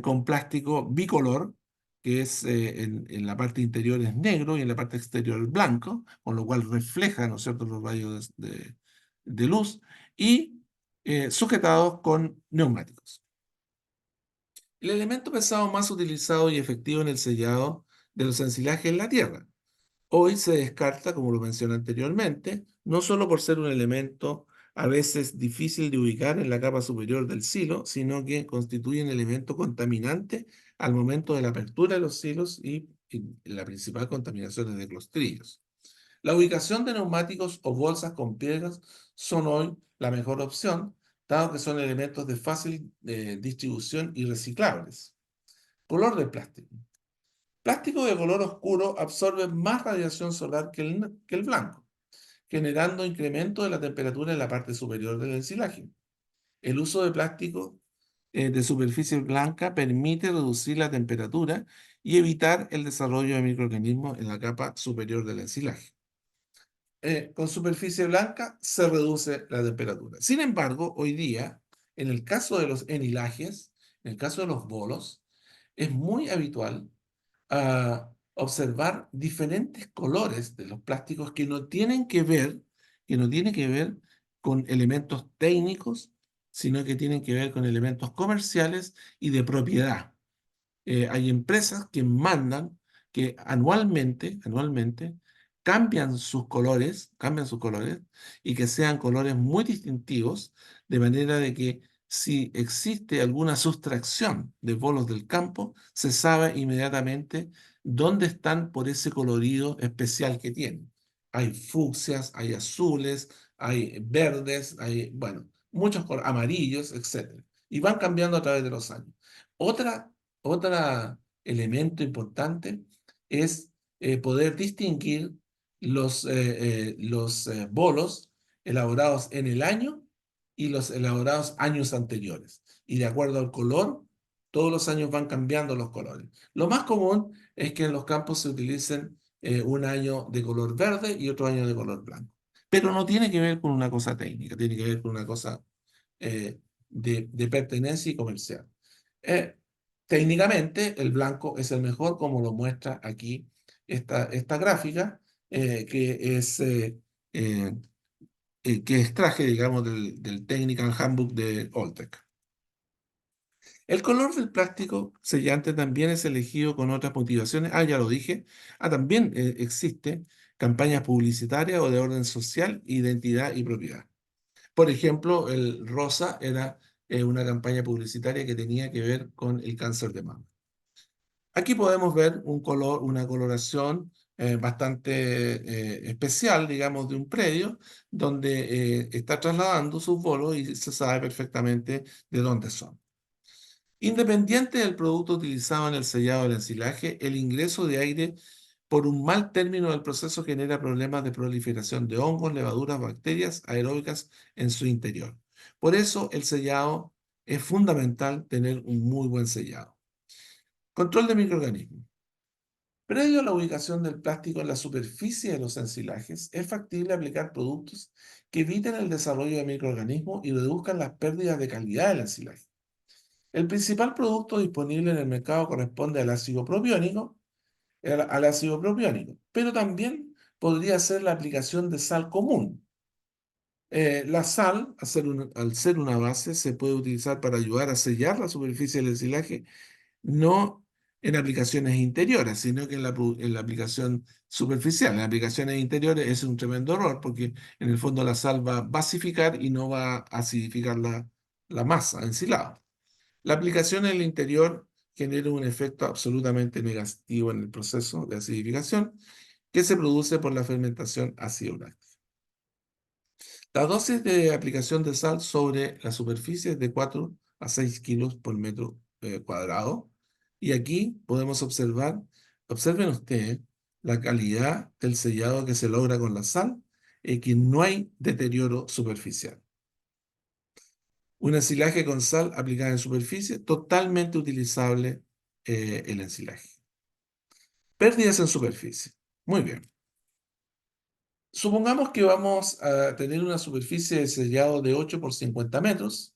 con plástico bicolor, que es en la parte interior es negro y en la parte exterior es blanco, con lo cual refleja, ¿no es cierto?, los rayos de luz, y sujetados con neumáticos. El elemento pesado más utilizado y efectivo en el sellado de los ensilajes es la tierra. Hoy se descarta, como lo mencioné anteriormente, no solo por ser un elemento a veces difícil de ubicar en la capa superior del silo, sino que constituye un elemento contaminante al momento de la apertura de los silos y la principal contaminación es de clostrillos. La ubicación de neumáticos o bolsas con piedras son hoy la mejor opción, dado que son elementos de fácil distribución y reciclables. Color del plástico. Plástico de color oscuro absorbe más radiación solar que el blanco, generando incremento de la temperatura en la parte superior del ensilaje. El uso de plástico de superficie blanca permite reducir la temperatura y evitar el desarrollo de microorganismos en la capa superior del ensilaje. Con superficie blanca se reduce la temperatura. Sin embargo, hoy día, en el caso de los enilajes, en el caso de los bolos, es muy habitual observar diferentes colores de los plásticos que no tienen que ver con elementos técnicos, sino que tienen que ver con elementos comerciales y de propiedad. Hay empresas que mandan que anualmente cambian sus colores y que sean colores muy distintivos, de manera de que si existe alguna sustracción de bolos del campo, se sabe inmediatamente dónde están por ese colorido especial que tienen. Hay fucsias, hay azules, hay verdes, hay, bueno, muchos colores, amarillos, etcétera. Y van cambiando a través de los años. Otra otro elemento importante es poder distinguir los bolos elaborados en el año y los elaborados años anteriores. Y de acuerdo al color, todos los años van cambiando los colores. Lo más común es que en los campos se utilicen un año de color verde y otro año de color blanco. Pero no tiene que ver con una cosa técnica, tiene que ver con una cosa de pertenencia y comercial. Eh, Técnicamente, el blanco es el mejor, como lo muestra aquí esta gráfica, que eh, que extraje, digamos, del Technical Handbook de Oltec. El color del plástico sellante también es elegido con otras motivaciones. Ya lo dije. También existe campañas publicitarias o de orden social, identidad y propiedad. Por ejemplo, el rosa era una campaña publicitaria que tenía que ver con el cáncer de mama. Aquí podemos ver un color, una coloración bastante especial, digamos, de un predio, donde está trasladando sus bolos y se sabe perfectamente de dónde son. Independiente del producto utilizado en el sellado del ensilaje, el ingreso de aire por un mal término del proceso genera problemas de proliferación de hongos, levaduras, bacterias aeróbicas en su interior. Por eso el sellado es fundamental tener un muy buen sellado. Control de microorganismos. Previo a la ubicación del plástico en la superficie de los ensilajes, es factible aplicar productos que eviten el desarrollo de microorganismos y reduzcan las pérdidas de calidad del ensilaje. El principal producto disponible en el mercado corresponde al ácido propiónico, pero también podría ser la aplicación de sal común. La sal, al ser una base, se puede utilizar para ayudar a sellar la superficie del ensilaje, no en aplicaciones interiores, sino que en la aplicación superficial. En aplicaciones interiores es un tremendo error porque en el fondo la sal va a basificar y no va a acidificar la masa ensilada. La aplicación en el interior genera un efecto absolutamente negativo en el proceso de acidificación que se produce por la fermentación ácido láctica. La dosis de aplicación de sal sobre la superficie es de 4 a 6 kilos por metro cuadrado. Y aquí podemos observar, observen ustedes, la calidad del sellado que se logra con la sal y que no hay deterioro superficial. Un ensilaje con sal aplicada en superficie, totalmente utilizable el ensilaje. Pérdidas en superficie. Muy bien. Supongamos que vamos a tener una superficie de sellado de 8 por 50 metros,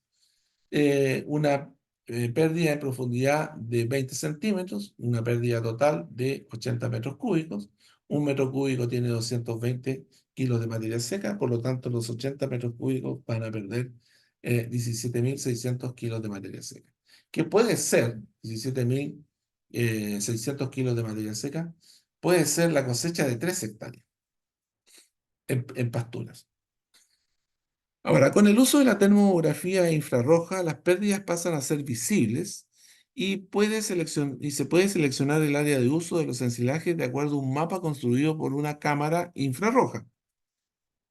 una pérdida en profundidad de 20 centímetros, una pérdida total de 80 metros cúbicos. Un metro cúbico tiene 220 kilos de materia seca, por lo tanto los 80 metros cúbicos van a perder 17.600 kilos de materia seca. ¿Qué puede ser 17.600 kilos de materia seca? Puede ser la cosecha de 3 hectáreas en pasturas. Ahora, con el uso de la termografía infrarroja, las pérdidas pasan a ser visibles y se puede seleccionar el área de uso de los ensilajes de acuerdo a un mapa construido por una cámara infrarroja.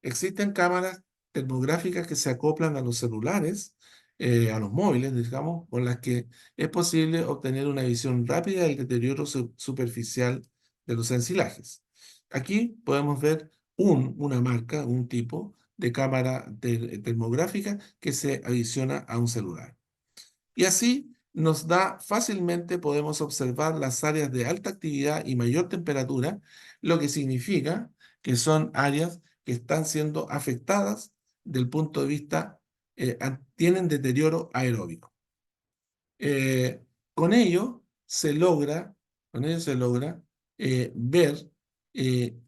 Existen cámaras termográficas que se acoplan a los celulares, a los móviles, digamos, con las que es posible obtener una visión rápida del deterioro superficial de los ensilajes. Aquí podemos ver una marca, un tipo de cámara termográfica que se adiciona a un celular. Y así nos da fácilmente, podemos observar las áreas de alta actividad y mayor temperatura, lo que significa que son áreas que están siendo afectadas del punto de vista, tienen deterioro aeróbico. Eh, con ello se logra, con ello se logra ver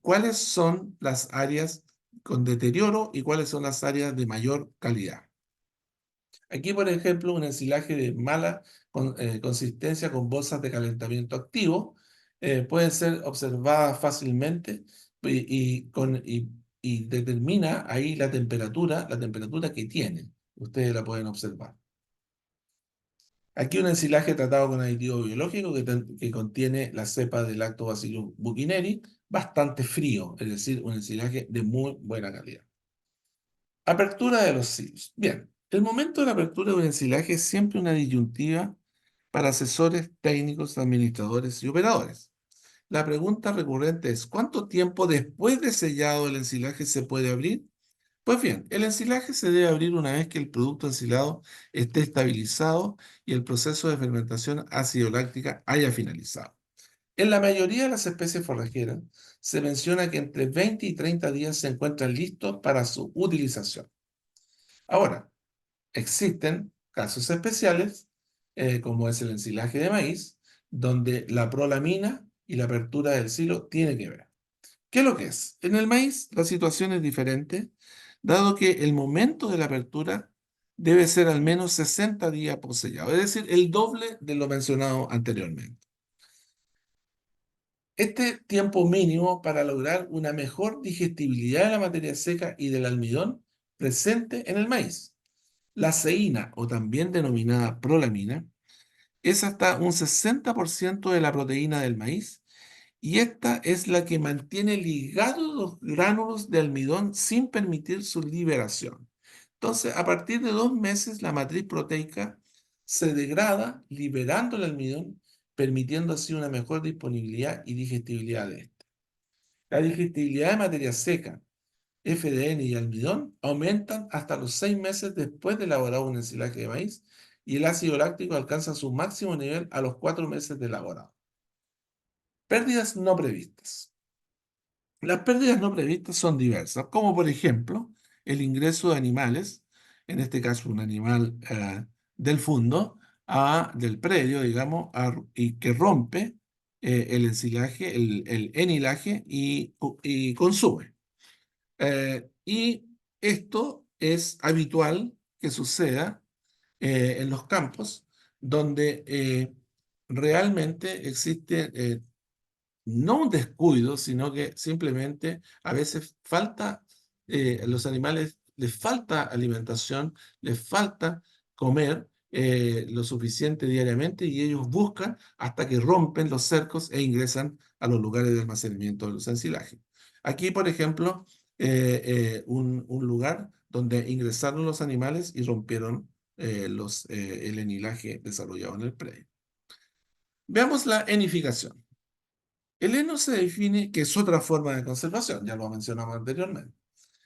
cuáles son las áreas con deterioro y cuáles son las áreas de mayor calidad. Aquí, por ejemplo, un ensilaje de mala consistencia con bolsas de calentamiento activo pueden ser observadas fácilmente y determina ahí la temperatura que tienen. Ustedes la pueden observar. Aquí un ensilaje tratado con aditivo biológico que contiene la cepa de Lactobacillus buccineri, bastante frío, es decir, un ensilaje de muy buena calidad. Apertura de los silos. Bien, el momento de la apertura de un ensilaje es siempre una disyuntiva para asesores técnicos, administradores y operadores. La pregunta recurrente es, ¿cuánto tiempo después de sellado el ensilaje se puede abrir? Pues bien, el ensilaje se debe abrir una vez que el producto ensilado esté estabilizado y el proceso de fermentación ácido-láctica haya finalizado. En la mayoría de las especies forrajeras se menciona que entre 20 y 30 días se encuentran listos para su utilización. Ahora, existen casos especiales, como es el ensilaje de maíz, donde la prolamina y la apertura del silo tiene que ver. ¿Qué es lo que es? En el maíz la situación es diferente, dado que el momento de la apertura debe ser al menos 60 días posellado, es decir, el doble de lo mencionado anteriormente. Este tiempo mínimo para lograr una mejor digestibilidad de la materia seca y del almidón presente en el maíz. La ceína, o también denominada prolamina, es hasta un 60% de la proteína del maíz y esta es la que mantiene ligados los gránulos de almidón sin permitir su liberación. Entonces, a partir de 2 meses, la matriz proteica se degrada, liberando el almidón, permitiendo así una mejor disponibilidad y digestibilidad de este. La digestibilidad de materia seca, FDN y almidón aumentan hasta los 6 meses después de elaborar un ensilaje de maíz y el ácido láctico alcanza su máximo nivel a los 4 meses de elaborado. Pérdidas no previstas. Las pérdidas no previstas son diversas, como por ejemplo el ingreso de animales, en este caso un animal del fondo, del predio, digamos, y que rompe el ensilaje, el enilaje y consume. Y esto es habitual que suceda en los campos donde realmente existe no un descuido, sino que simplemente a veces falta, a los animales les falta alimentación, les falta comer lo suficiente diariamente y ellos buscan hasta que rompen los cercos e ingresan a los lugares de almacenamiento de los ensilajes. Aquí, por ejemplo, un lugar donde ingresaron los animales y rompieron el enilaje desarrollado en el predio. Veamos la enificación. El heno se define, que es otra forma de conservación, ya lo mencionamos anteriormente.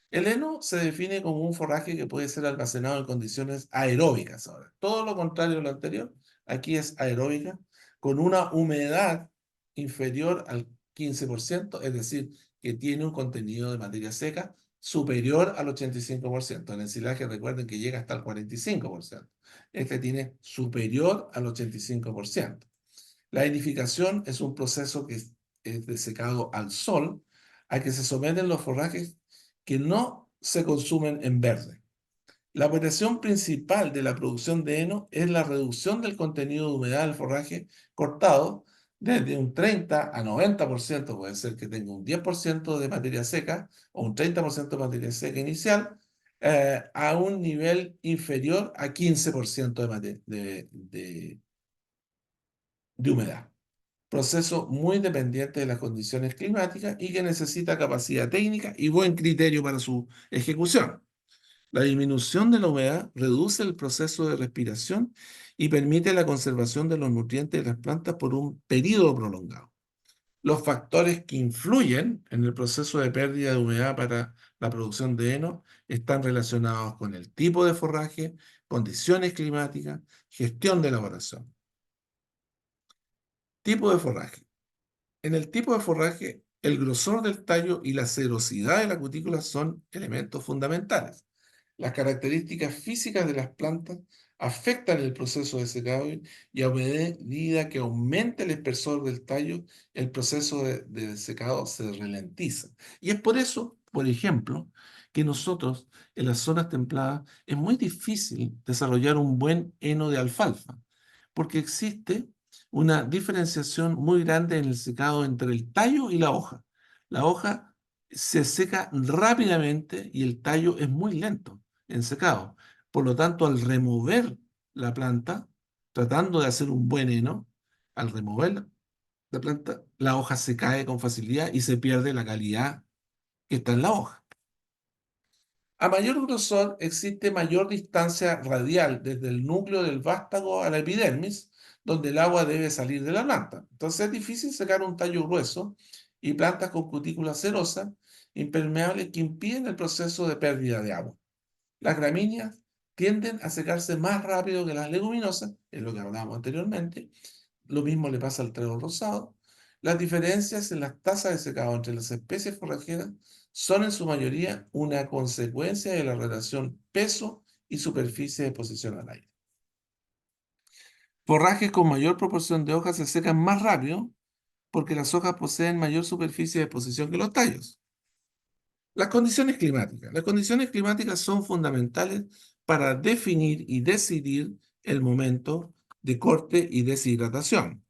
El heno se define como un forraje que puede ser almacenado en condiciones aeróbicas ahora. Todo lo contrario a lo anterior, aquí es aeróbica, con una humedad inferior al 15%, es decir, que tiene un contenido de materia seca superior al 85%. El ensilaje, recuerden que llega hasta el 45%. Este tiene superior al 85%. La enificación es un proceso que es de secado al sol, a que se someten los forrajes que no se consumen en verde. La operación principal de la producción de heno es la reducción del contenido de humedad del forraje cortado desde un 30 a 90%, puede ser que tenga un 10% de materia seca o un 30% de materia seca inicial, a un nivel inferior a 15% de humedad. Proceso muy dependiente de las condiciones climáticas y que necesita capacidad técnica y buen criterio para su ejecución. La disminución de la humedad reduce el proceso de respiración y permite la conservación de los nutrientes de las plantas por un periodo prolongado. Los factores que influyen en el proceso de pérdida de humedad para la producción de heno están relacionados con el tipo de forraje, condiciones climáticas, gestión de elaboración. Tipo de forraje. En el tipo de forraje, el grosor del tallo y la serosidad de la cutícula son elementos fundamentales. Las características físicas de las plantas afectan el proceso de secado y a medida que aumenta el espesor del tallo, el proceso de secado se ralentiza. Y es por eso, por ejemplo, que nosotros en las zonas templadas es muy difícil desarrollar un buen heno de alfalfa, porque existe una diferenciación muy grande en el secado entre el tallo y la hoja. La hoja se seca rápidamente y el tallo es muy lento en secado. Por lo tanto, al remover la planta, tratando de hacer un buen heno, al remover la planta, la hoja se cae con facilidad y se pierde la calidad que está en la hoja. A mayor grosor existe mayor distancia radial desde el núcleo del vástago a la epidermis, donde el agua debe salir de la planta. Entonces es difícil secar un tallo grueso y plantas con cutícula cerosa, impermeables que impiden el proceso de pérdida de agua. Las gramíneas tienden a secarse más rápido que las leguminosas, es lo que hablábamos anteriormente. Lo mismo le pasa al trébol rosado. Las diferencias en las tasas de secado entre las especies forrajeras son en su mayoría una consecuencia de la relación peso y superficie de exposición al aire. Forrajes con mayor proporción de hojas se secan más rápido porque las hojas poseen mayor superficie de exposición que los tallos. Las condiciones climáticas. Las condiciones climáticas son fundamentales para definir y decidir el momento de corte y deshidratación.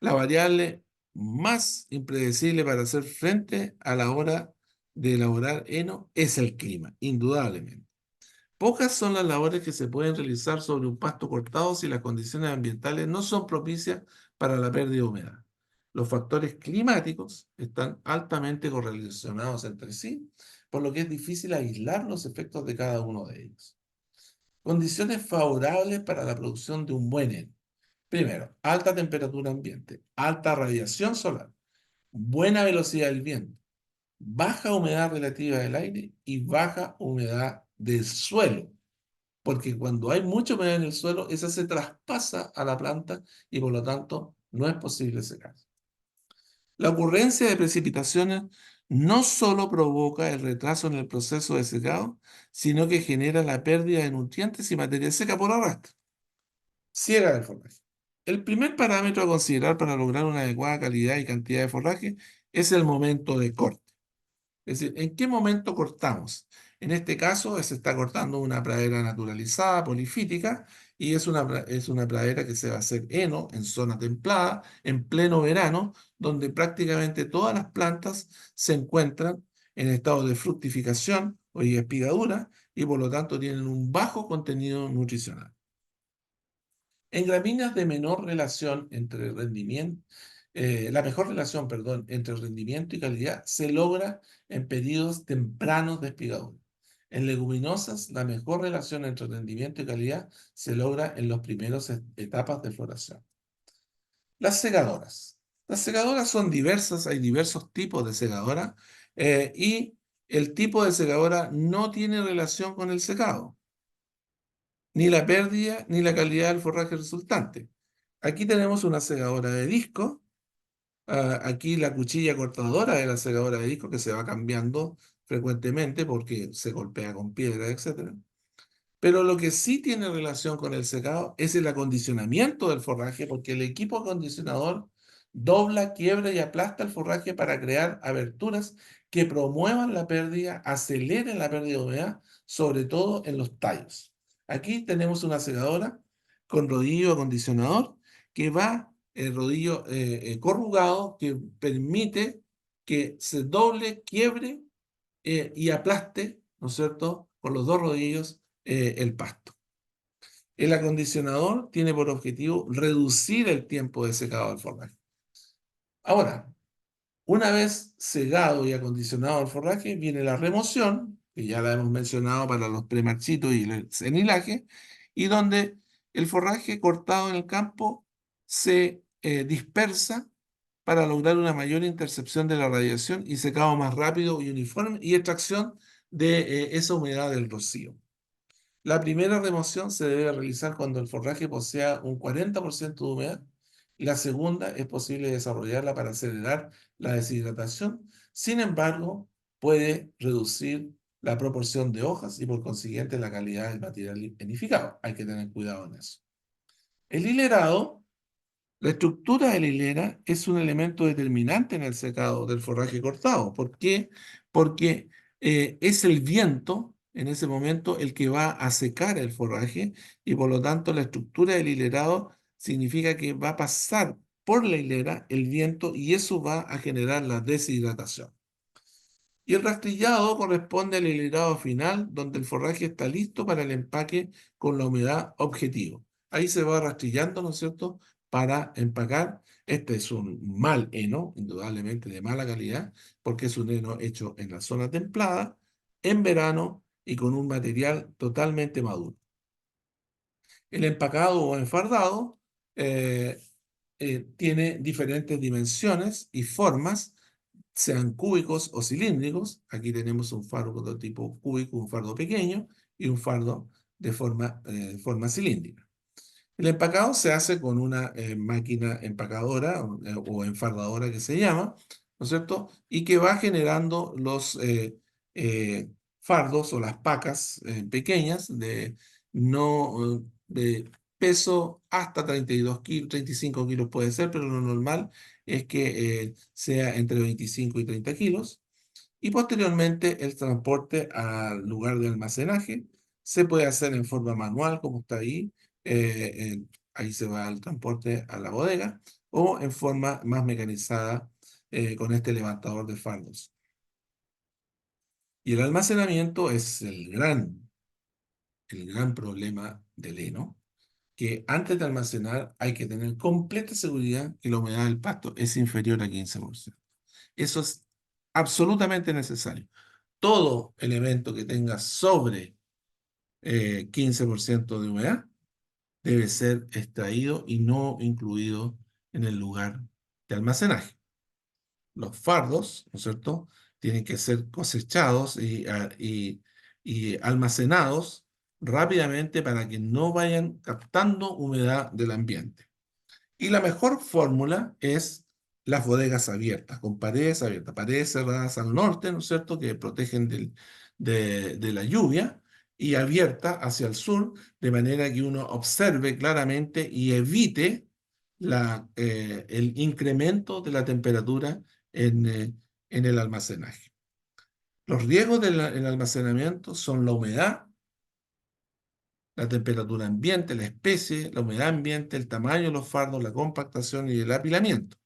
La variable más impredecible para hacer frente a la hora de elaborar heno es el clima, indudablemente. Pocas son las labores que se pueden realizar sobre un pasto cortado si las condiciones ambientales no son propicias para la pérdida de humedad. Los factores climáticos están altamente correlacionados entre sí, por lo que es difícil aislar los efectos de cada uno de ellos. Condiciones favorables para la producción de un buen heno. Primero, alta temperatura ambiente, alta radiación solar, buena velocidad del viento, baja humedad relativa del aire y baja humedad del suelo, porque cuando hay mucha humedad en el suelo, esa se traspasa a la planta y por lo tanto no es posible secar. La ocurrencia de precipitaciones no solo provoca el retraso en el proceso de secado, sino que genera la pérdida de nutrientes y materia seca por arrastre. Ciega del forraje. El primer parámetro a considerar para lograr una adecuada calidad y cantidad de forraje es el momento de corte. Es decir, ¿en qué momento cortamos? En este caso se está cortando una pradera naturalizada, polifítica, y es una pradera que se va a hacer heno en zona templada, en pleno verano, donde prácticamente todas las plantas se encuentran en estado de fructificación o espigadura y por lo tanto tienen un bajo contenido nutricional. En gramíneas de menor relación entre rendimiento, la mejor relación, perdón, entre rendimiento y calidad se logra en periodos tempranos de espigadura. En leguminosas, la mejor relación entre rendimiento y calidad se logra en las primeras etapas de floración. Las segadoras. Las segadoras son diversas, hay diversos tipos de segadora y el tipo de segadora no tiene relación con el secado, ni la pérdida ni la calidad del forraje resultante. Aquí tenemos una segadora de disco, aquí la cuchilla cortadora de la segadora de disco que se va cambiando frecuentemente porque se golpea con piedra, etcétera. Pero lo que sí tiene relación con el secado es el acondicionamiento del forraje, porque el equipo acondicionador dobla, quiebra y aplasta el forraje para crear aberturas que promuevan la pérdida, aceleren la pérdida de humedad, sobre todo en los tallos. Aquí tenemos una secadora con rodillo acondicionador que va, el rodillo corrugado, que permite que se doble, quiebre y aplaste, ¿no es cierto?, con los dos rodillos el pasto. El acondicionador tiene por objetivo reducir el tiempo de secado del forraje. Ahora, una vez segado y acondicionado el forraje, viene la remoción, que ya la hemos mencionado para los premarchitos y el cenilaje, y donde el forraje cortado en el campo se dispersa para lograr una mayor intercepción de la radiación y secado más rápido y uniforme y extracción de esa humedad del rocío. La primera remoción se debe realizar cuando el forraje posea un 40% de humedad y la segunda es posible desarrollarla para acelerar la deshidratación. Sin embargo, puede reducir la proporción de hojas y por consiguiente la calidad del material vinificado. Hay que tener cuidado en eso. El hilerado, la estructura de la hilera es un elemento determinante en el secado del forraje cortado. ¿Por qué? Porque es el viento en ese momento el que va a secar el forraje y por lo tanto la estructura del hilerado significa que va a pasar por la hilera el viento y eso va a generar la deshidratación. Y el rastrillado corresponde al hilerado final, donde el forraje está listo para el empaque con la humedad objetivo. Ahí se va rastrillando, ¿no es cierto?, para empacar. Este es un mal heno, indudablemente de mala calidad, porque es un heno hecho en la zona templada, en verano y con un material totalmente maduro. El empacado o enfardado eh, tiene diferentes dimensiones y formas, sean cúbicos o cilíndricos. Aquí tenemos un fardo de tipo cúbico, un fardo pequeño y un fardo de forma cilíndrica. El empacado se hace con una máquina empacadora o enfardadora que se llama, ¿no es cierto? Y que va generando los eh, fardos o las pacas pequeñas no, de peso hasta 32 kilos, 35 kilos puede ser, pero lo normal es que sea entre 25 y 30 kilos. Y posteriormente el transporte al lugar de almacenaje se puede hacer en forma manual, como está ahí. Ahí se va el transporte a la bodega, o en forma más mecanizada con este levantador de fardos. Y el almacenamiento es el gran problema del heno, que antes de almacenar hay que tener completa seguridad que la humedad del pasto es inferior a 15%. Eso es absolutamente necesario. Todo elemento que tenga sobre 15% de humedad debe ser extraído y no incluido en el lugar de almacenaje. Los fardos, ¿no es cierto?, tienen que ser cosechados y almacenados rápidamente para que no vayan captando humedad del ambiente. Y la mejor fórmula es las bodegas abiertas, con paredes abiertas, paredes cerradas al norte, ¿no es cierto?, que protegen de la lluvia, y abiertas hacia el sur, de manera que uno observe claramente y evite el incremento de la temperatura en el almacenaje. Los riesgos del almacenamiento son la humedad, la temperatura ambiente, la especie, la humedad ambiente, el tamaño de los fardos, la compactación y el apilamiento.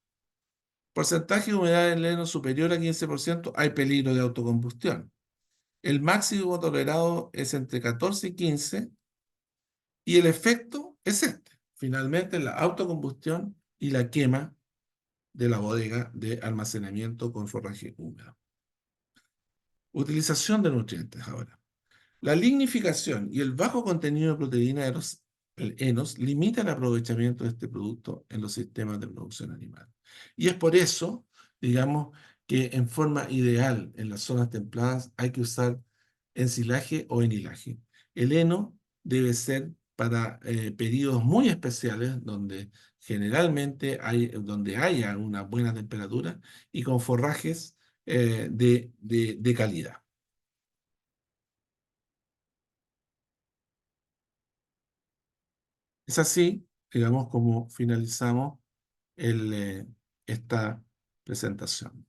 Porcentaje de humedad en heno superior a 15%, hay peligro de autocombustión. El máximo tolerado es entre 14 y 15 y el efecto es este. finalmente la autocombustión y la quema de la bodega de almacenamiento con forraje húmedo. Utilización de nutrientes ahora. La lignificación y el bajo contenido de proteína de los enos limita el aprovechamiento de este producto en los sistemas de producción animal. Y es por eso, digamos, que en forma ideal en las zonas templadas hay que usar ensilaje o enilaje. El heno debe ser para periodos muy especiales donde generalmente donde haya una buena temperatura y con forrajes de calidad. Es así, digamos, como finalizamos esta presentación.